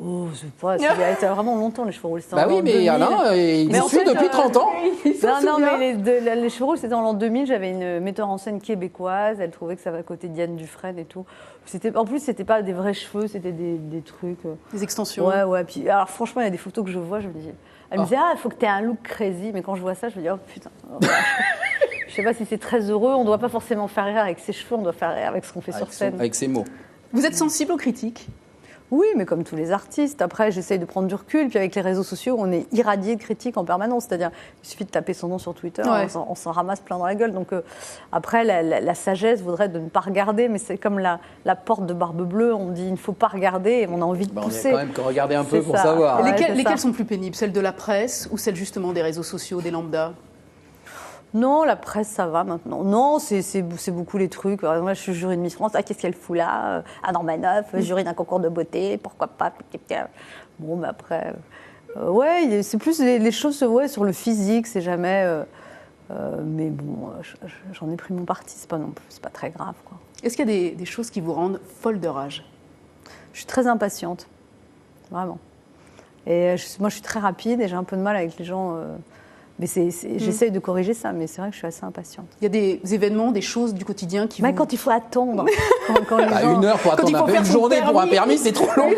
Oh, je sais pas, ça a vraiment longtemps les cheveux rouges. Oui, mais Alain, il me suit depuis 30 ans. Mais les cheveux rouges, c'était en l'an 2000. J'avais une metteur en scène québécoise. Elle trouvait que ça va à côté de Diane Dufresne et tout. En plus, c'était pas des vrais cheveux, c'était des trucs. Des extensions. Ouais. Puis, alors, franchement, il y a des photos que je vois, je me dis. Elle me disait, il faut que tu aies un look crazy. Mais quand je vois ça, je me dis, oh putain. Je sais pas si c'est très heureux. On ne doit pas forcément faire rire avec ses cheveux, on doit faire rire avec ce qu'on fait sur scène. Avec ses mots. Vous êtes sensible aux critiques? Oui, mais comme tous les artistes. Après, j'essaye de prendre du recul. Puis avec les réseaux sociaux, on est irradié de critiques en permanence. C'est-à-dire, il suffit de taper son nom sur Twitter, on s'en ramasse plein dans la gueule. Donc après, la sagesse voudrait de ne pas regarder. Mais c'est comme la porte de Barbe Bleue. On dit il ne faut pas regarder et on a envie de pousser. On a quand même que regarder un peu pour savoir. Lesquelles sont plus pénibles? Celles de la presse ou celles justement des réseaux sociaux, des lambda? Non, la presse, ça va maintenant. Non, c'est beaucoup les trucs. Par exemple, je suis jury de Miss France. Ah, qu'est-ce qu'elle fout là? Ah, Normanoff, jury d'un concours de beauté, pourquoi pas? Bon, mais après... ouais, c'est plus les choses sur le physique, c'est jamais... mais bon, j'en ai pris mon parti, c'est pas très grave, quoi. Est-ce qu'il y a des choses qui vous rendent folle de rage? Je suis très impatiente, vraiment. Et moi, je suis très rapide et j'ai un peu de mal avec les gens... Mais j'essaye de corriger ça, mais c'est vrai que je suis assez impatiente. Il y a des événements, des choses du quotidien qui Mais vous... quand il faut attendre. quand les gens... 1 heure pour Quand il attendre faut faire une son journée pour un permis. permis, c'est trop long.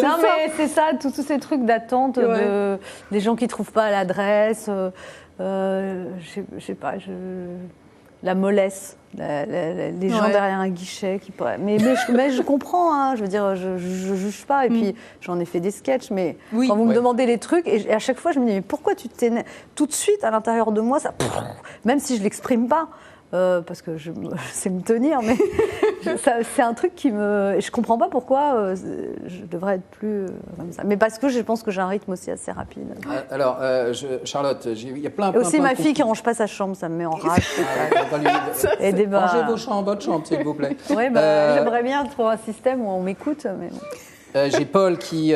Non, mais c'est ça, tous ces trucs d'attente, les gens qui ne trouvent pas l'adresse, je sais pas, la mollesse, les gens derrière un guichet. Mais je comprends, hein, je veux dire, je juge pas. Et puis, j'en ai fait des sketchs, mais quand vous me demandez les trucs, et à chaque fois, je me dis, mais pourquoi tu t'énerves tout de suite à l'intérieur de moi, ça, même si je ne l'exprime pas parce que je sais me tenir, mais c'est un truc qui me... Je comprends pas pourquoi je devrais être plus comme ça. Mais parce que je pense que j'ai un rythme aussi assez rapide. Alors, Charlotte, il y a plein Et aussi plein ma de fille qui range pas sa chambre, ça me met en rage. Et Rangez votre chambre, s'il vous plaît. Oui, j'aimerais bien trouver un système où on m'écoute, mais bon. J'ai Paul qui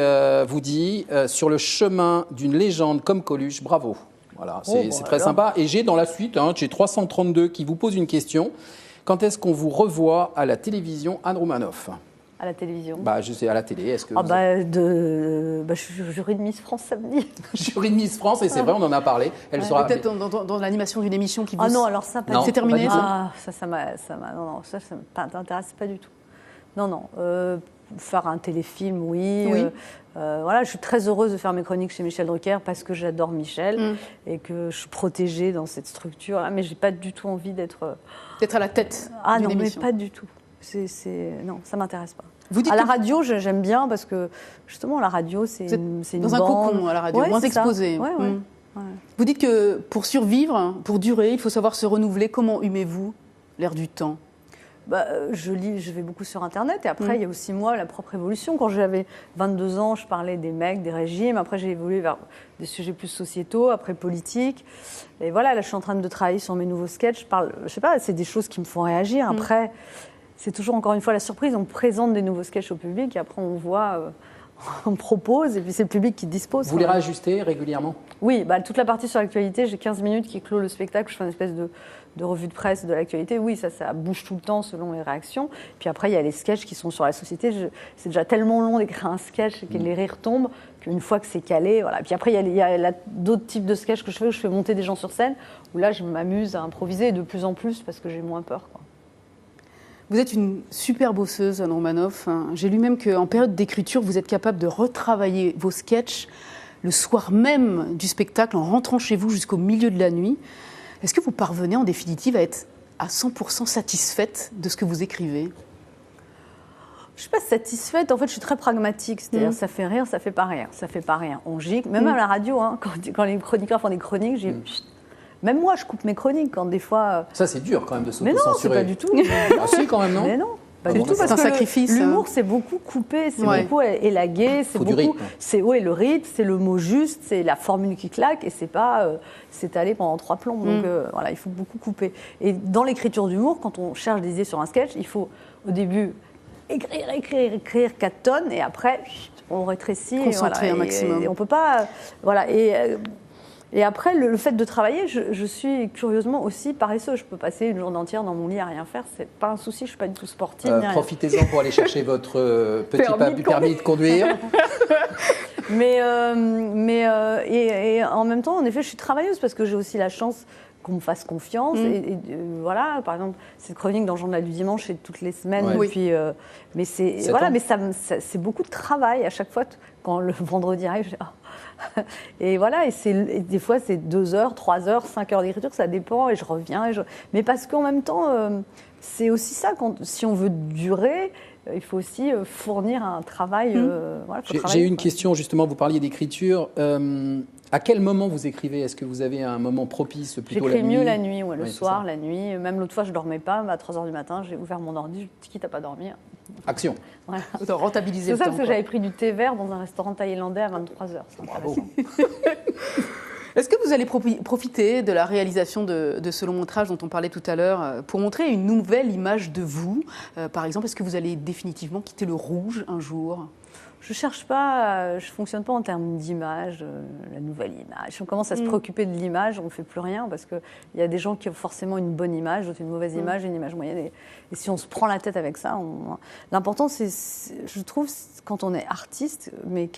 vous dit sur le chemin d'une légende comme Coluche, bravo. Voilà, c'est très sympa. Et j'ai dans la suite, j'ai 332 qui vous pose une question. Quand est-ce qu'on vous revoit à la télévision, Anne Romanoff? À la télévision. Je sais, à la télé. Est-ce que je suis jury de Miss France samedi. Jury de Miss France, et c'est vrai, on en a parlé. Elle sera peut-être dans l'animation d'une émission qui vous... Ah non, alors ça, pas Non, c'est terminé, pas du ça. ça m'intéresse pas du tout. Non. Faire un téléfilm, oui. Voilà, je suis très heureuse de faire mes chroniques chez Michel Drucker parce que j'adore Michel et que je suis protégée dans cette structure-là, mais j'ai pas du tout envie d'être à la tête d'une émission. Mais pas du tout. Non, ça m'intéresse pas. Vous dites à la radio, j'aime bien parce que justement la radio, c'est une dans un bande. cocon à la radio, moins exposé. Ouais. Vous dites que pour survivre, pour durer, il faut savoir se renouveler. Comment humez-vous l'air du temps? Je vais beaucoup sur Internet et après, il y a aussi moi, la propre évolution. Quand j'avais 22 ans, je parlais des mecs, des régimes. Après, j'ai évolué vers des sujets plus sociétaux, après politiques. Et voilà, là, je suis en train de travailler sur mes nouveaux sketchs. Je sais pas, c'est des choses qui me font réagir. Après, c'est toujours encore une fois la surprise. On présente des nouveaux sketchs au public et après, on voit... on propose et puis c'est le public qui dispose. Vous les réajustez régulièrement? Oui, toute la partie sur l'actualité, j'ai 15 minutes qui clôt le spectacle, je fais une espèce de revue de presse de l'actualité. Oui, ça bouge tout le temps selon les réactions. Puis après, il y a les sketchs qui sont sur la société. C'est déjà tellement long d'écrire un sketch et que les rires tombent qu'une fois que c'est calé, voilà. Puis après, il y a d'autres types de sketchs que je fais où je fais monter des gens sur scène, où là, je m'amuse à improviser de plus en plus parce que j'ai moins peur, quoi. Vous êtes une super bosseuse, Anne Romanoff. J'ai lu même qu'en période d'écriture, vous êtes capable de retravailler vos sketchs le soir même du spectacle, en rentrant chez vous jusqu'au milieu de la nuit. Est-ce que vous parvenez en définitive à être à 100% satisfaite de ce que vous écrivez? Je ne suis pas satisfaite. En fait, je suis très pragmatique. C'est-à-dire, ça fait rire, ça fait pas rire. Ça fait pas rien. On gicle. Même à la radio, quand les chroniqueurs font des chroniques, même moi, je coupe mes chroniques quand des fois... Ça, c'est dur quand même de Mais non, c'est s'auto-censurer. pas du tout. Ah si, quand même, non? Mais non, pas du tout. C'est Parce un que sacrifice. L'humour, c'est beaucoup coupé, c'est beaucoup élagué, c'est du beaucoup... rythme. C'est le rythme, c'est le mot juste, c'est la formule qui claque, et c'est pas s'étaler pendant 3 plombs. Donc voilà, il faut beaucoup couper. Et dans l'écriture d'humour, quand on cherche des idées sur un sketch, il faut au début écrire 4 tonnes, et après, on rétrécit. Concentrer un maximum. Et on peut pas... Voilà, et après, le fait de travailler, je suis curieusement aussi paresseuse. Je peux passer une journée entière dans mon lit à rien faire, c'est pas un souci, je suis pas du tout sportive. Profitez-en pour aller chercher votre petit permis de conduire. Mais en même temps, en effet, je suis travailleuse parce que j'ai aussi la chance qu'on me fasse confiance. Et voilà, par exemple, cette chronique dans le Journal du Dimanche, c'est toutes les semaines. Ouais. Puis, mais c'est c'est beaucoup de travail à chaque fois. Quand le vendredi arrive, je dis, et voilà, et des fois c'est 2 heures, 3 heures, 5 heures d'écriture, ça dépend, et je reviens. Mais parce qu'en même temps, c'est aussi ça, si on veut durer, il faut aussi fournir un travail. J'ai une question, justement, vous parliez d'écriture. À quel moment vous écrivez? Est-ce que vous avez un moment propice, plutôt la nuit? J'écris mieux la nuit, le soir, la nuit. Même l'autre fois, je ne dormais pas, à 3 heures du matin, j'ai ouvert mon ordi, je me suis dit, quitte à pas dormir. Action. Voilà. Rentabiliser le C'est ça, temps. parce que j'avais pris du thé vert dans un restaurant thaïlandais à 23 heures. Bravo. Est-ce que vous allez profiter de la réalisation de ce long métrage dont on parlait tout à l'heure pour montrer une nouvelle image de vous? Par exemple, est-ce que vous allez définitivement quitter le rouge un jour? je cherche pas, je fonctionne pas en termes d'image, la nouvelle image. Si on commence à se préoccuper de l'image, on ne fait plus rien parce qu'il y a des gens qui ont forcément une bonne image, d'autres une mauvaise image, une image moyenne. Et si on se prend la tête avec ça, l'important, je trouve, quand on est artiste, mais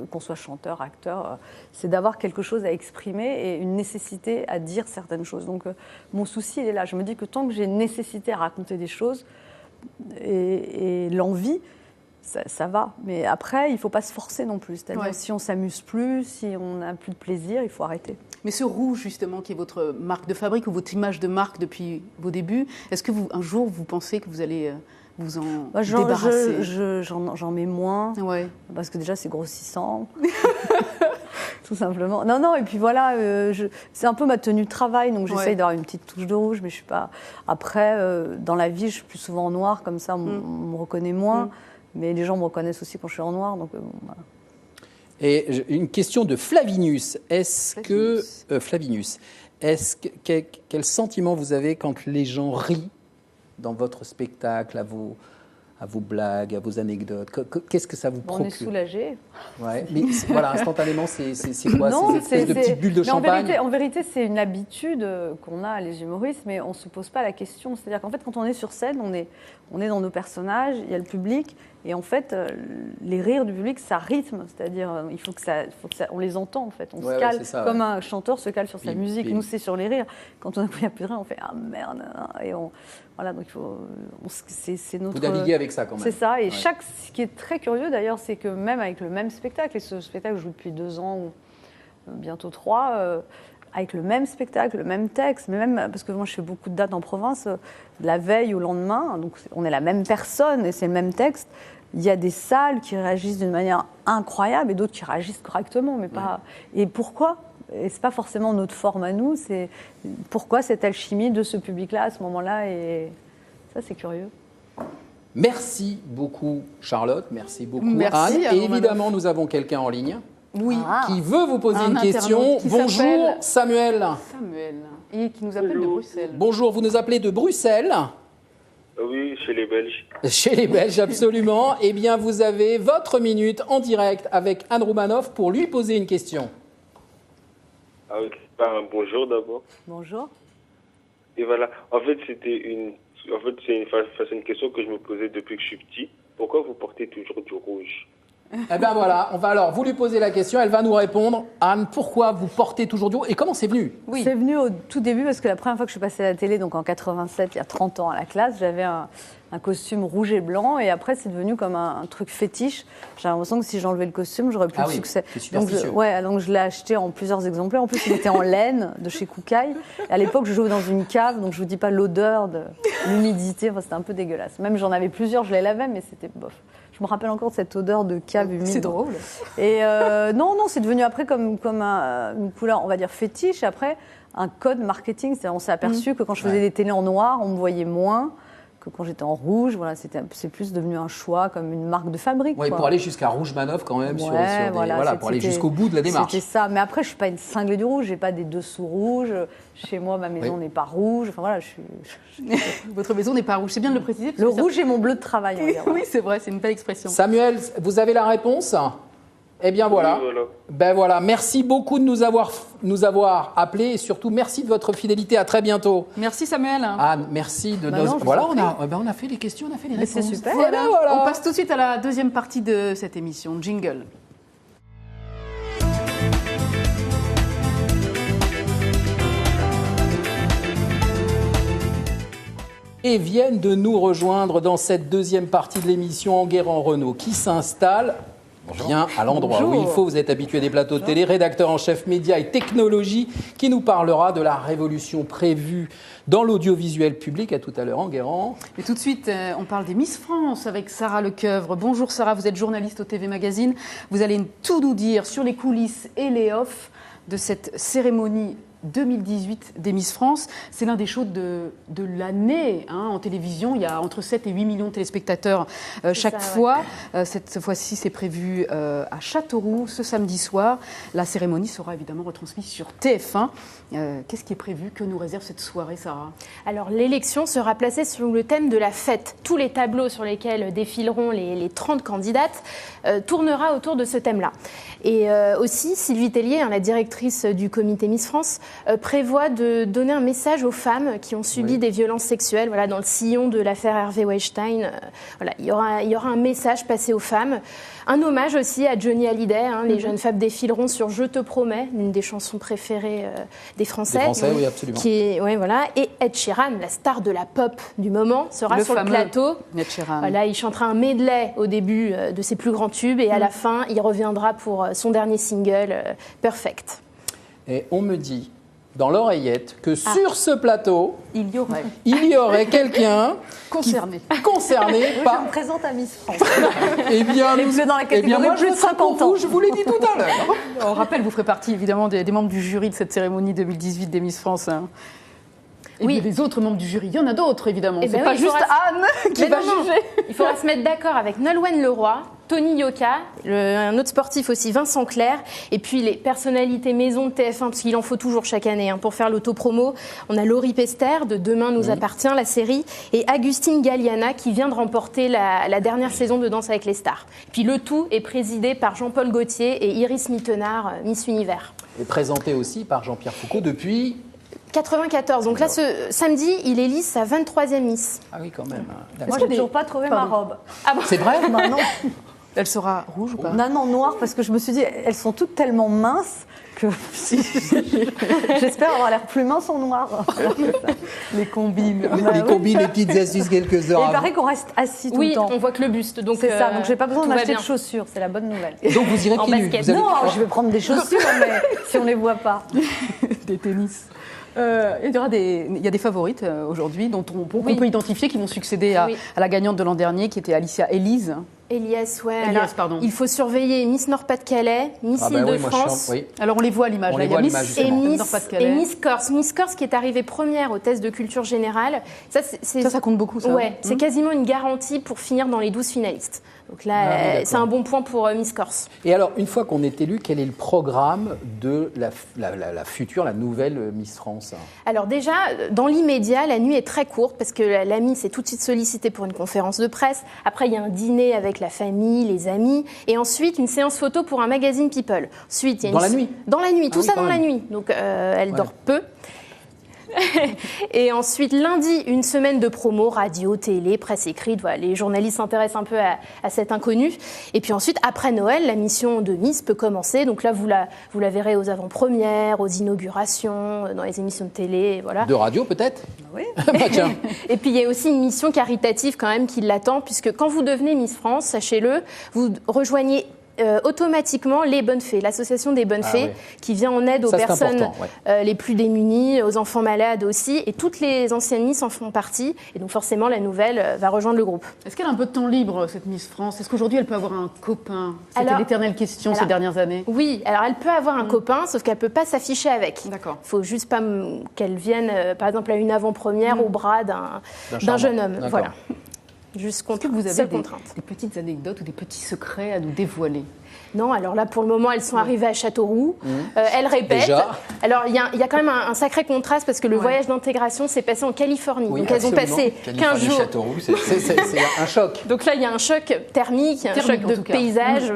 qu'on soit chanteur, acteur, c'est d'avoir quelque chose à exprimer et une nécessité à dire certaines choses. Donc mon souci, il est là. Je me dis que tant que j'ai une nécessité à raconter des choses et l'envie, ça va. Mais après, il ne faut pas se forcer non plus. C'est-à-dire, si on ne s'amuse plus, si on n'a plus de plaisir, il faut arrêter. Mais ce rouge, justement, qui est votre marque de fabrique ou votre image de marque depuis vos débuts, est-ce que un jour, vous pensez que vous allez vous en débarrasser? J'en mets moins, parce que déjà, c'est grossissant. Tout simplement. Non, et puis voilà, c'est un peu ma tenue de travail, donc j'essaye d'avoir une petite touche de rouge, mais je ne suis pas... Après, dans la vie, je suis plus souvent en noir, comme ça, on me reconnaît moins. Mais les gens me reconnaissent aussi quand je suis en noir, donc voilà. Et une question de Flavinus. Quel sentiment vous avez quand les gens rient dans votre spectacle, à vos blagues, à vos anecdotes? Qu'est-ce que ça vous procure? On est soulagés. Ouais, mais voilà, instantanément, c'est quoi? Non, ces espèces de petites bulles de champagne? En vérité, c'est une habitude qu'on a, les humoristes, mais on ne se pose pas la question. C'est-à-dire qu'en fait, quand on est sur scène, on est dans nos personnages, il y a le public, et en fait, les rires du public, ça rythme. C'est-à-dire, il faut que ça, on les entend, en fait. On se cale, comme un chanteur se cale sur sa musique. Nous, c'est sur les rires. Quand on n'y a plus de rire, on fait « Ah merde !» Et voilà, donc il faut... C'est notre... Vous naviguez avec ça, quand même. C'est ça, et ce qui est très curieux, d'ailleurs, c'est que même avec le même spectacle, et ce spectacle, je joue depuis 2 ans, ou bientôt 3, avec le même spectacle, le même texte, mais même, parce que moi, je fais beaucoup de dates en province, la veille au lendemain, donc on est la même personne, et c'est le même texte. Il y a des salles qui réagissent d'une manière incroyable, et d'autres qui réagissent correctement, mais pas... Et pourquoi ? Et c'est pas forcément notre forme à nous, c'est pourquoi cette alchimie de ce public-là à ce moment-là, et ça c'est curieux. Merci beaucoup Charlotte, merci beaucoup merci, Anne. Et évidemment, nous avons quelqu'un en ligne qui veut vous poser une question. Bonjour Samuel. Et qui nous appelle de Bruxelles. Bonjour, vous nous appelez de Bruxelles? Oui, chez les Belges. Chez les Belges, absolument. Eh bien, vous avez votre minute en direct avec Anne Roumanoff pour lui poser une question. Bonjour d'abord. Bonjour. Et voilà, en fait, c'est une question que je me posais depuis que je suis petit. Pourquoi vous portez toujours du rouge? Eh bien voilà, on va alors vous lui poser la question, elle va nous répondre. Anne, pourquoi vous portez toujours du rouge et comment c'est venu? C'est venu au tout début parce que la première fois que je suis passée à la télé, donc en 87, il y a 30 ans à la classe, j'avais un costume rouge et blanc et après c'est devenu comme un truc fétiche. J'ai l'impression que si j'enlevais le costume, j'aurais plus de succès. Donc je l'ai acheté en plusieurs exemplaires. En plus, il était en laine de chez Koukaï. À l'époque, je jouais dans une cave, donc je vous dis pas l'odeur de l'humidité. Enfin, c'était un peu dégueulasse. Même j'en avais plusieurs, je les lavais, mais c'était bof. Je me rappelle encore de cette odeur de cave humide. C'est drôle. Et non, c'est devenu après comme une couleur, on va dire fétiche. Après, un code marketing. C'est-à-dire, on s'est aperçu que quand je faisais des télés en noir, on me voyait moins que quand j'étais en rouge. Voilà, c'est plus devenu un choix, comme une marque de fabrique. Oui, pour aller jusqu'à Rouge Manoff quand même, pour aller jusqu'au bout de la démarche. C'était ça. Mais après, je ne suis pas une cinglée du rouge. Je n'ai pas des dessous rouges. Chez moi, ma maison n'est pas rouge. Enfin voilà, Votre maison n'est pas rouge. C'est bien de le préciser. Le rouge est mon bleu de travail. On va dire, oui, c'est vrai, c'est une belle expression. Samuel, vous avez la réponse? Eh bien voilà. Oui, voilà. Ben voilà, merci beaucoup de nous avoir appelés et surtout merci de votre fidélité. À très bientôt. Merci Samuel. Anne, merci de nos... Voilà, on a fait les questions, on a fait les réponses. C'est super. Voilà. On passe tout de suite à la deuxième partie de cette émission. Jingle. Et viennent de nous rejoindre dans cette deuxième partie de l'émission Enguerrand Renault qui s'installe bien à l'endroit où il faut. Vous êtes habitué des plateaux de télé, rédacteur en chef médias et technologie qui nous parlera de la révolution prévue dans l'audiovisuel public. À tout à l'heure, Enguerrand. Et tout de suite, on parle des Miss France avec Sarah Lecoeuvre. Bonjour Sarah, vous êtes journaliste au TV Magazine. Vous allez tout nous dire sur les coulisses et les offs de cette cérémonie 2018 des Miss France. C'est l'un des shows de l'année en télévision. Il y a entre 7 et 8 millions de téléspectateurs chaque fois. Cette fois-ci, c'est prévu à Châteauroux ce samedi soir. La cérémonie sera évidemment retransmise sur TF1. Qu'est-ce qui est prévu? Que nous réserve cette soirée, Sarah? Alors, l'élection sera placée sous le thème de la fête. Tous les tableaux sur lesquels défileront les 30 candidates tournera autour de ce thème-là. Et aussi, Sylvie Tellier, la directrice du comité Miss France, prévoit de donner un message aux femmes qui ont subi des violences sexuelles. Voilà, dans le sillon de l'affaire Harvey Weinstein, il y aura un message passé aux femmes. Un hommage aussi à Johnny Hallyday. Les jeunes femmes défileront sur Je te promets, l'une des chansons préférées des Français. Des Français, oui, absolument. Voilà. Et Ed Sheeran, la star de la pop du moment, sera sur le plateau. Ed Sheeran. Voilà, il chantera un medley au début de ses plus grands tubes et à la fin, il reviendra pour son dernier single, Perfect. Et on me dit dans l'oreillette que sur ce plateau, il y aurait quelqu'un concerné Je me présente à Miss France. Eh bien, dans la catégorie moi, plus de 50 ans. je vous l'ai dit tout à l'heure. On rappelle, vous ferez partie évidemment des membres du jury de cette cérémonie 2018 des Miss France. Et les autres membres du jury, il y en a d'autres évidemment. C'est pas juste Anne qui va juger. Il faudra se mettre d'accord avec Nolwenn Leroy, Tony Yoka, un autre sportif aussi, Vincent Clerc, et puis les personnalités maison de TF1, parce qu'il en faut toujours chaque année pour faire l'autopromo. On a Laurie Pester de Demain nous appartient, la série, et Agustine Galliana qui vient de remporter la dernière saison de Danse avec les stars. Puis le tout est présidé par Jean-Paul Gaultier et Iris Mittenard, Miss Univers. Et présenté aussi par Jean-Pierre Foucault depuis 94. Donc là, ce samedi, il élit sa 23e Miss. Ah oui, quand même. Moi, j'ai toujours pas trouvé ma robe. Ah bon. C'est vrai? Bah non. Elle sera rouge ou pas? Non, noire, parce que je me suis dit, elles sont toutes tellement minces que j'espère avoir l'air plus mince en noir. Les combines. Les combines, les petites astuces quelques heures Et il avant. paraît qu'on reste assis tout le temps. Oui, on voit que le buste. Donc c'est ça, donc j'ai pas besoin tout va d'acheter de bien. chaussures, c'est la bonne nouvelle. Donc vous irez En pieds nus. basket. Vous avez- Non, je vais prendre des chaussures, mais si on les voit pas. Des tennis. Il y a des favorites aujourd'hui dont on peut identifier qui vont succéder à la gagnante de l'an dernier qui était Alicia Elise. Elias, Elias, pardon. Il faut surveiller Miss Nord-Pas-de-Calais, Miss Ah bah oui, Île-de-France. oui. Alors on les voit à l'image. On Là, les il y a voit à Miss l'image, Et justement. Nord-Pas-de-Calais. Miss Corse. Miss Corse qui est arrivée première au test de culture générale. Ça compte beaucoup, ça. Ouais, c'est quasiment une garantie pour finir dans les 12 finalistes. Donc là, Ah oui, d'accord. c'est un bon point pour Miss Corse. Et alors, une fois qu'on est élu, quel est le programme de la future, la nouvelle Miss France? Alors déjà, dans l'immédiat, la nuit est très courte parce que la Miss est tout de suite sollicitée pour une conférence de presse. Après, il y a un dîner avec la famille, les amis. Et ensuite, une séance photo pour un magazine People. Ensuite, il y a Dans la nuit? Dans la nuit, tout oui, ça quand dans la même. nuit. Donc, elle dort peu. Et ensuite, lundi, une semaine de promo, radio, télé, presse écrite. Voilà, les journalistes s'intéressent un peu à cet inconnu. Et puis ensuite, après Noël, la mission de Miss peut commencer. Donc là, vous la verrez aux avant-premières, aux inaugurations, dans les émissions de télé. Voilà. De radio, peut-être? Oui. Bah, tiens. Et puis, il y a aussi une mission caritative quand même qui l'attend, puisque quand vous devenez Miss France, sachez-le, vous rejoignez automatiquement les Bonnes Fées, l'association des Bonnes Fées, oui. qui vient en aide aux Ça, c'est personnes important, les plus démunies, aux enfants malades aussi, et toutes les anciennes Miss en font partie, et donc forcément la nouvelle va rejoindre le groupe. Est-ce qu'elle a un peu de temps libre, cette Miss France? Est-ce qu'aujourd'hui elle peut avoir un copain? C'était Alors- l'éternelle question ces alors- dernières années. Oui, alors elle peut avoir un copain, sauf qu'elle peut pas s'afficher avec. D'accord. Il faut juste pas qu'elle vienne, par exemple, à une avant-première au bras d'un charmant. jeune homme. D'accord. Voilà. Juste Est-ce que vous avez seule des contrainte. petites anecdotes ou des petits secrets à nous dévoiler? Non, alors là, pour le moment, elles sont arrivées à Châteauroux. Elles répètent. Déjà. Alors, il y a quand même un sacré contraste parce que le voyage d'intégration s'est passé en Californie. Oui, donc, elles ont absolument. passé 15 jours. Châteauroux, c'est C'est un choc. Donc là, il y a un choc thermique, un choc en de tout cas. paysage,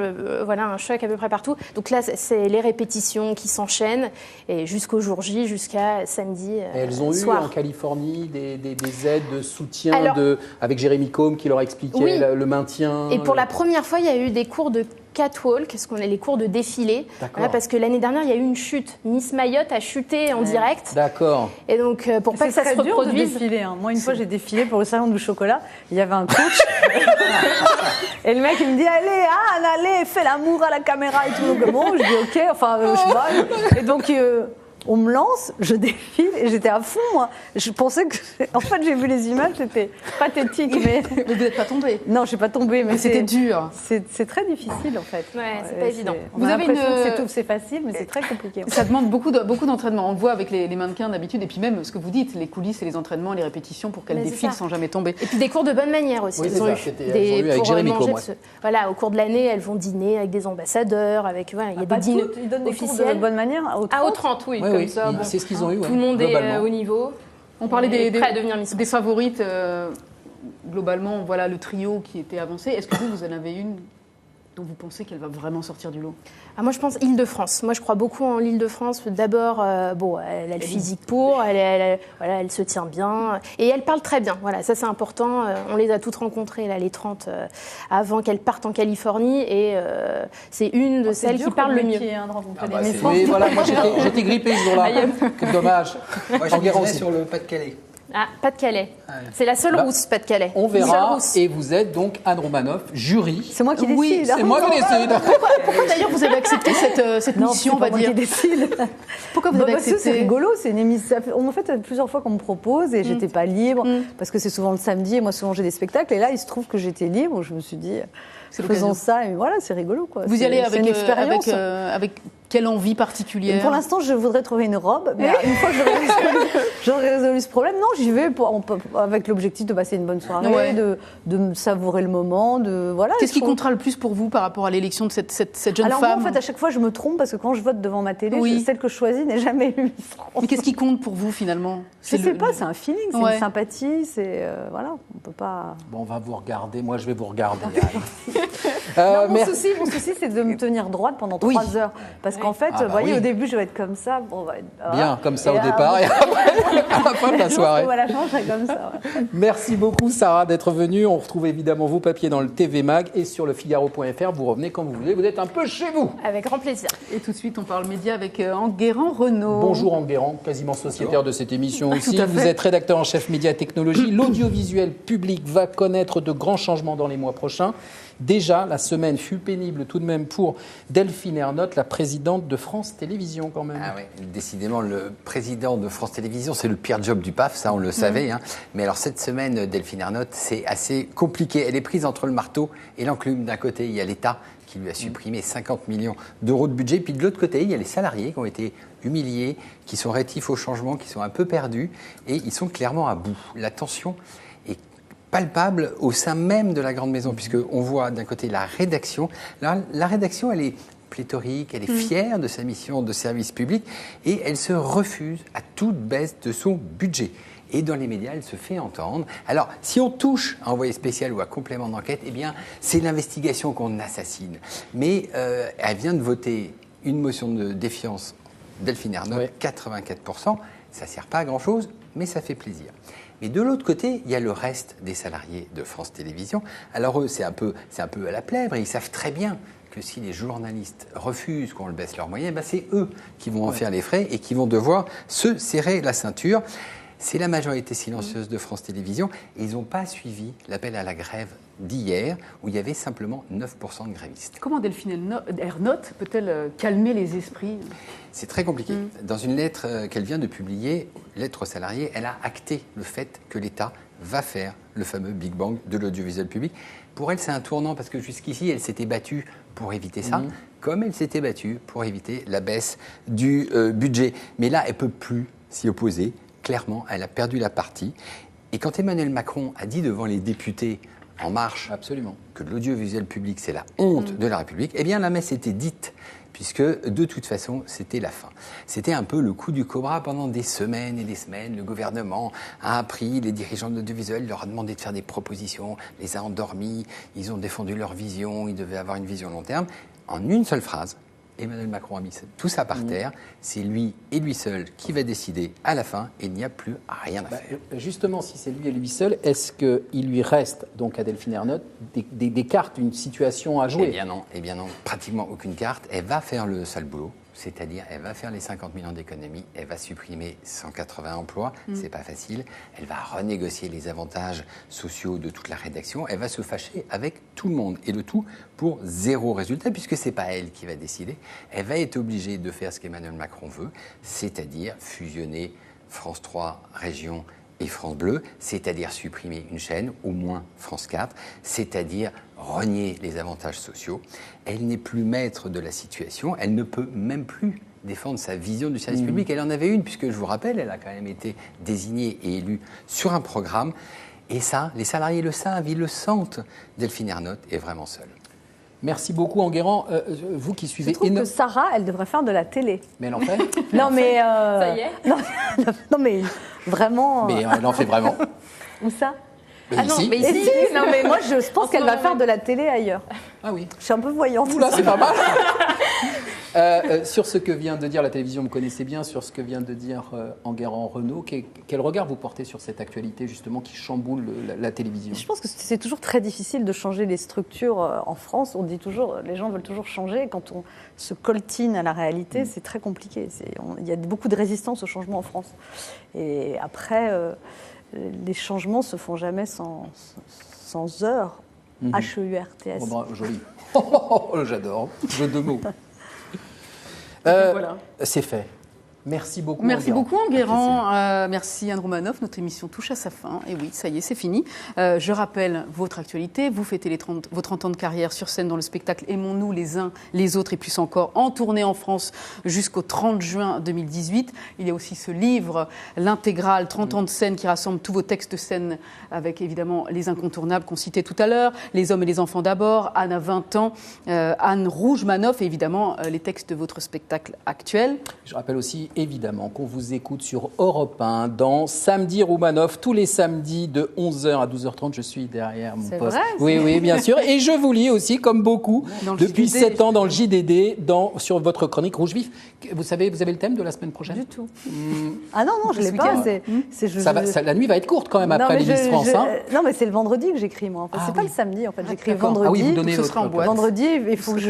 voilà, un choc à peu près partout. Donc là, c'est les répétitions qui s'enchaînent et jusqu'au jour J, jusqu'à samedi Et elles ont eu soir. en Californie des aides de soutien Alors- avec Jérémy Combe qui leur expliquait Oui. le maintien. Et pour la première fois, il y a eu des cours de catwalk, ce qu'on a les cours de défilé. D'accord. Voilà, parce que l'année dernière, il y a eu une chute. Miss Mayotte a chuté en direct. D'accord. Et donc, pour pas que ça se très dur de reproduise. défiler. Moi, une fois, j'ai défilé pour le salon du chocolat. Il y avait un coach. Et le mec, il me dit, allez, Anne, allez, fais l'amour à la caméra et tout. Donc, bon, je dis, ok, enfin, je sais pas. Et donc, on me lance, je défile et j'étais à fond, moi. Je pensais que... En fait, j'ai vu les images, c'était pathétique, mais... Mais vous n'êtes pas tombé. Non, je suis pas tombée, mais C'était dur. C'est très difficile, en fait. Ouais, c'est pas évident. On Vous a avez l'impression une- que c'est facile, mais c'est très compliqué. Ça demande beaucoup d'entraînement. On le voit avec les mannequins d'habitude, et puis même ce que vous dites, les coulisses et les entraînements, les répétitions pour qu'elles Mais c'est défilent ça. sans jamais tomber. Et puis des cours de bonne manière aussi. Oui, Elles c'est ont ça, eu c'était- elles ont eu avec pour Jérémy manger Combe, de Voilà, au cours de l'année, elles vont dîner avec des ambassadeurs, avec voilà, il y a des dîners Ils donnent des cours de officiels. bonne manière aux Ah, au 30. 30, oui, Oui, comme oui, ça. Bon. c'est ce qu'ils ont eu. Tout le monde est globalement. au niveau. On parlait Et prêt à devenir Miss des favorites. Globalement, voilà le trio qui était avancé. Est-ce que vous en avez une dont vous pensez qu'elle va vraiment sortir du lot? Ah, moi, je pense Île-de-France. Moi, je crois beaucoup en l'Île-de-France. D'abord, bon, elle a le physique pour, voilà, elle se tient bien. Et elle parle très bien. Voilà, ça, c'est important. On les a toutes rencontrées, là, les 30, avant qu'elles partent en Californie. Et c'est une de celles qui parle le mieux. De rencontrer des Miss Oui, voilà, moi j'étais grippé ce jour-là. Quel dommage. Moi, je Enguerrand miserais aussi. sur le Pas-de-Calais. Ah, Pas-de-Calais. C'est la seule Bah, rousse, Pas-de-Calais. On Seule verra. rousse. Et vous êtes donc Anne Romanoff, jury. C'est moi qui décide. Oui, hein. C'est moi qui décide. Pourquoi d'ailleurs vous avez accepté cette Non, mission, c'est on va pas moi dire? qui décide. Pourquoi vous avez Parce que c'est accepté? rigolo, c'est une émission. En fait, plusieurs fois qu'on me propose et j'étais pas libre parce que c'est souvent le samedi et moi souvent j'ai des spectacles et là il se trouve que j'étais libre. Je me suis dit, C'est faisons l'occasion. ça et voilà, c'est rigolo quoi. Vous y C'est- allez c'est une expérience. avec quelle envie Et particulière? pour l'instant, je voudrais trouver une robe, mais une fois que j'aurai résolu ce problème, non, j'y vais avec l'objectif de passer une bonne soirée, Ouais. de savourer le moment, de voilà. Qu'est-ce qui je trouve- comptera le plus pour vous par rapport à l'élection de cette jeune Alors moi, femme? en fait, à chaque fois, je me trompe parce que quand je vote devant ma télé, Oui. celle que je choisis n'est jamais élue Miss France. Mais qu'est-ce qui compte pour vous finalement? Je sais pas, c'est un feeling, c'est Ouais. une sympathie, c'est voilà, on peut pas. Bon, on va vous regarder. Moi, je vais vous regarder. Non, mon Merci. souci, c'est de me tenir droite pendant Oui. 3 heures, parce qu'en fait, Ah, bah vous voyez, oui. au début, je vais être comme ça, bon, va être Bien, comme ça au Et départ et après, à la fin de la soirée. Voilà, je serai comme ça. ouais. Merci beaucoup, Sarah, d'être venue. On retrouve évidemment vos papiers dans le TV Mag et sur le Figaro.fr. Vous revenez quand vous voulez. Vous êtes un peu chez vous. Avec grand plaisir. Et tout de suite, on parle média avec Enguerrand Renaud. Bonjour Enguerrand, quasiment sociétaire de cette émission aussi. Tout à Vous fait. êtes rédacteur en chef média et technologie. L'audiovisuel public va connaître de grands changements dans les mois prochains. Déjà, la semaine fut pénible tout de même pour Delphine Ernotte, la présidente de France Télévisions quand même. Ah oui, décidément, le président de France Télévisions, c'est le pire job du PAF, ça on le savait. Hein. Mais alors cette semaine, Delphine Ernotte, c'est assez compliqué. Elle est prise entre le marteau et l'enclume. D'un côté, il y a l'État qui lui a supprimé 50 millions d'euros de budget. Puis de l'autre côté, il y a les salariés qui ont été humiliés, qui sont rétifs au changement, qui sont un peu perdus. Et ils sont clairement à bout. La tension est palpable au sein même de la grande maison, puisqu'on voit d'un côté la rédaction. La rédaction, elle est pléthorique, elle est fière de sa mission de service public et elle se refuse à toute baisse de son budget. Et dans les médias, elle se fait entendre. Alors, si on touche à envoyé spécial ou à complément d'enquête, eh bien, c'est l'investigation qu'on assassine. Mais elle vient de voter une motion de défiance, Delphine Ernotte, Oui. 84%. Ça ne sert pas à grand-chose, mais ça fait plaisir. Mais de l'autre côté, il y a le reste des salariés de France Télévisions. Alors eux, c'est un peu à la plèvre et ils savent très bien que si les journalistes refusent qu'on le baisse leurs moyens, ben c'est eux qui vont en faire les frais et qui vont devoir se serrer la ceinture. C'est la majorité silencieuse de France Télévisions et ils n'ont pas suivi l'appel à la grève d'hier où il y avait simplement 9% de grévistes. Comment Delphine Ernotte peut-elle calmer les esprits? C'est très compliqué. Dans une lettre qu'elle vient de publier, lettre aux salariés, elle a acté le fait que l'État va faire le fameux Big Bang de l'audiovisuel public. Pour elle, c'est un tournant parce que jusqu'ici, elle s'était battue pour éviter ça, comme elle s'était battue pour éviter la baisse du budget. Mais là, elle ne peut plus s'y opposer. Clairement, elle a perdu la partie. Et quand Emmanuel Macron a dit devant les députés En Marche Absolument. que l'audiovisuel public, c'est la honte de la République, eh bien, la messe était dite, puisque de toute façon, c'était la fin. C'était un peu le coup du cobra pendant des semaines et des semaines. Le gouvernement a appris les dirigeants de l'audiovisuel, leur a demandé de faire des propositions, les a endormis, ils ont défendu leur vision, ils devaient avoir une vision long terme. En une seule phrase, Emmanuel Macron a mis tout ça par terre. C'est lui et lui seul qui va décider à la fin et il n'y a plus rien à faire. Justement, si c'est lui et lui seul, est-ce qu'il lui reste, donc à Delphine Ernotte, des cartes, une situation à jouer? Eh bien non, pratiquement aucune carte. Elle va faire le sale boulot, c'est-à-dire elle va faire les 50 millions d'économies, elle va supprimer 180 emplois, c'est pas facile, elle va renégocier les avantages sociaux de toute la rédaction, elle va se fâcher avec tout le monde, et le tout pour zéro résultat, puisque c'est pas elle qui va décider. Elle va être obligée de faire ce qu'Emmanuel Macron veut, c'est-à-dire fusionner France 3 Région et France Bleu, c'est-à-dire supprimer une chaîne, au moins France 4, c'est-à-dire renier les avantages sociaux. Elle n'est plus maître de la situation, elle ne peut même plus défendre sa vision du service public. Elle en avait une, puisque je vous rappelle, elle a quand même été désignée et élue sur un programme. Et ça, les salariés le savent, ils le sentent. Delphine Ernotte est vraiment seule. Merci beaucoup, Enguerrand. Vous qui suivez... Je trouve que Sarah, elle devrait faire de la télé. Mais elle en fait. Non, mais... Ça y est. Non, mais vraiment... Mais elle en fait vraiment. Où ça? Mais ici. Mais ici, non, mais moi, je pense qu'elle va faire de la télé ailleurs. Ah oui. Je suis un peu voyante. Oula, c'est pas mal. Sur ce que vient de dire la télévision, vous connaissez bien, sur ce que vient de dire Enguerrand Renaud, quel regard vous portez sur cette actualité justement qui chamboule la télévision? Je pense que c'est toujours très difficile de changer les structures en France. On dit toujours, les gens veulent toujours changer. Quand on se coltine à la réalité, c'est très compliqué. Il y a beaucoup de résistance au changement en France. Et après, les changements se font jamais sans heurts. H-E-U-R-T-S. Oh, joli. J'adore. Jeu de mots. Voilà. C'est fait. Merci beaucoup. Merci Enguerrand. beaucoup, Enguerrand. Merci, Anne Romanoff. Notre émission touche à sa fin. Et oui, ça y est, c'est fini. Je rappelle votre actualité. Vous fêtez vos 30 ans de carrière sur scène dans le spectacle Aimons-nous les uns les autres et plus encore en tournée en France jusqu'au 30 juin 2018. Il y a aussi ce livre, l'intégrale 30 ans de scène qui rassemble tous vos textes de scène avec évidemment les incontournables qu'on citait tout à l'heure, Les hommes et les enfants d'abord, Anne a 20 ans, Anne Rougemanoff et évidemment les textes de votre spectacle actuel. Je rappelle aussi évidemment qu'on vous écoute sur Europe 1 dans Samedi Roumanoff, tous les samedis de 11h à 12h30. Je suis derrière mon poste. Vrai, oui, bien sûr. Et je vous lis aussi, comme beaucoup, depuis JDD, 7 ans dans le JDD, sur votre chronique Rouge Vif. Vous avez le thème de la semaine prochaine? Du tout. Ah non, je ne l'ai pas. La nuit va être courte quand même après les Miss France. Non, mais c'est le vendredi que j'écris, moi. Enfin, c'est pas le samedi, en fait. J'écris d'accord. vendredi. Ah oui, vous donnez ce sera en boîte. Vendredi, il faut que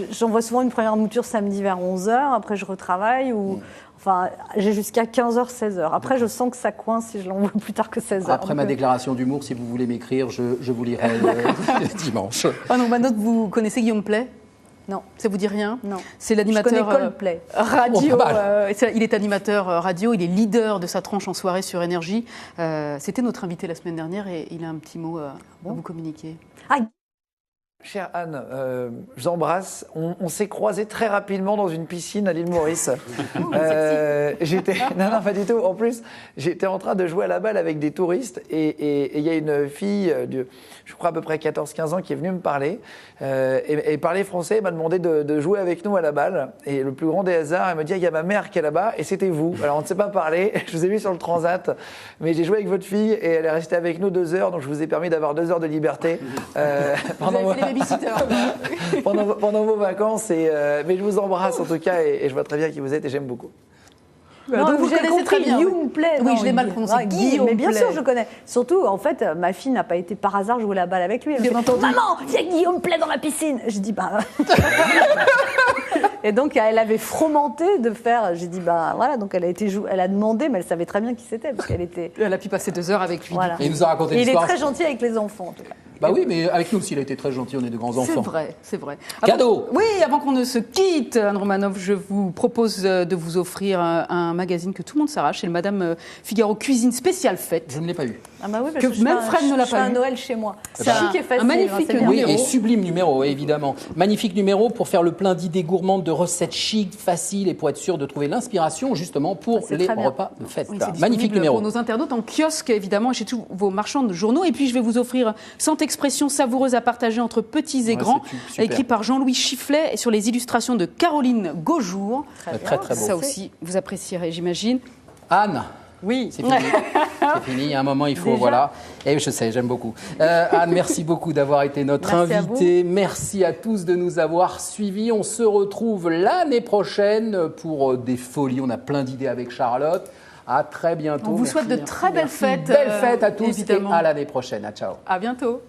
j'envoie souvent une première mouture samedi vers 11h. Après, je retravaille. Enfin, j'ai jusqu'à 15h, 16h. Après, je sens que ça coince si je l'envoie plus tard que 16h. Après ma déclaration d'humour, si vous voulez m'écrire, je vous lirai dimanche. Anne Romanoff, vous connaissez Guillaume Play? Non. Ça vous dit rien? Non. C'est l'animateur Je connais Coldplay. radio. Pas mal. Il est animateur radio, il est leader de sa tranche en soirée sur Énergie. C'était notre invité la semaine dernière et il a un petit mot à vous communiquer. Chère Anne, je vous embrasse. On s'est croisés très rapidement dans une piscine à l'île Maurice. Non, pas du tout. En plus, j'étais en train de jouer à la balle avec des touristes et il y a une fille de, je crois à peu près 14-15 ans qui est venue me parler et parlait français. Elle m'a demandé de jouer avec nous à la balle. Et le plus grand des hasards, elle me dit il y a ma mère qui est là-bas et c'était vous. Alors on ne s'est pas parlé. Je vous ai vu sur le transat, mais j'ai joué avec votre fille et elle est restée avec nous 2 heures. Donc je vous ai permis d'avoir 2 heures de liberté pendant vos vacances. Mais je vous embrasse en tout cas et je vois très bien qui vous êtes et j'aime beaucoup. Donc vous connaissez très bien. Guillaume Play. Oui, je l'ai mal prononcé. Guillaume mais bien Play. sûr, je connais. Surtout, en fait, ma fille n'a pas été par hasard jouer la balle avec lui. Elle me Bien fait, entendu. Maman, il y a Guillaume Play dans la piscine. Je dis, bah. Et donc, elle avait fromenté de faire. J'ai dit, bah voilà. Donc, elle a demandé, mais elle savait très bien qui c'était parce qu'elle était. Elle a pu passer 2 heures avec lui. Voilà. Et il nous a raconté Et il est l'histoire. très gentil avec les enfants, en tout cas. Bah oui, mais avec nous aussi, il a été très gentil. On est de grands enfants. C'est vrai. Cadeau. Oui, avant qu'on ne se quitte, Anne Romanoff, je vous propose de vous offrir un magazine que tout le monde s'arrache. C'est le Madame Figaro Cuisine spéciale fête. Je ne l'ai pas eu. Ah bah oui, parce Que même Fred ne l'a je fais pas un eu. Noël chez moi. C'est chic et facile. un magnifique c'est bien. Oui, numéro. et sublime numéro, évidemment. Magnifique numéro pour faire le plein d'idées gourmandes, de recettes chic, faciles et pour être sûr de trouver l'inspiration justement pour c'est les très bien. repas de fête. Oui, c'est Magnifique disponible numéro. pour nos internautes en kiosque, évidemment, et chez tous vos marchands de journaux. Et puis, je vais vous offrir 100 expressions savoureuses à partager entre petits et grands, c'est super. écrit par Jean-Louis Chifflet et sur les illustrations de Caroline Gaujour. Très, très beau. Ça aussi, vous apprécierez, j'imagine. Anne. Oui. C'est fini. C'est fini. Il y a un moment, il faut, Déjà voilà. Et je sais, j'aime beaucoup. Anne, merci beaucoup d'avoir été notre Merci à invitée. Merci à tous de nous avoir suivis. On se retrouve l'année prochaine pour des folies. On a plein d'idées avec Charlotte. À très bientôt. On vous souhaite de très belles fêtes. Belles fêtes à tous évidemment. et à l'année prochaine. À ciao. À bientôt.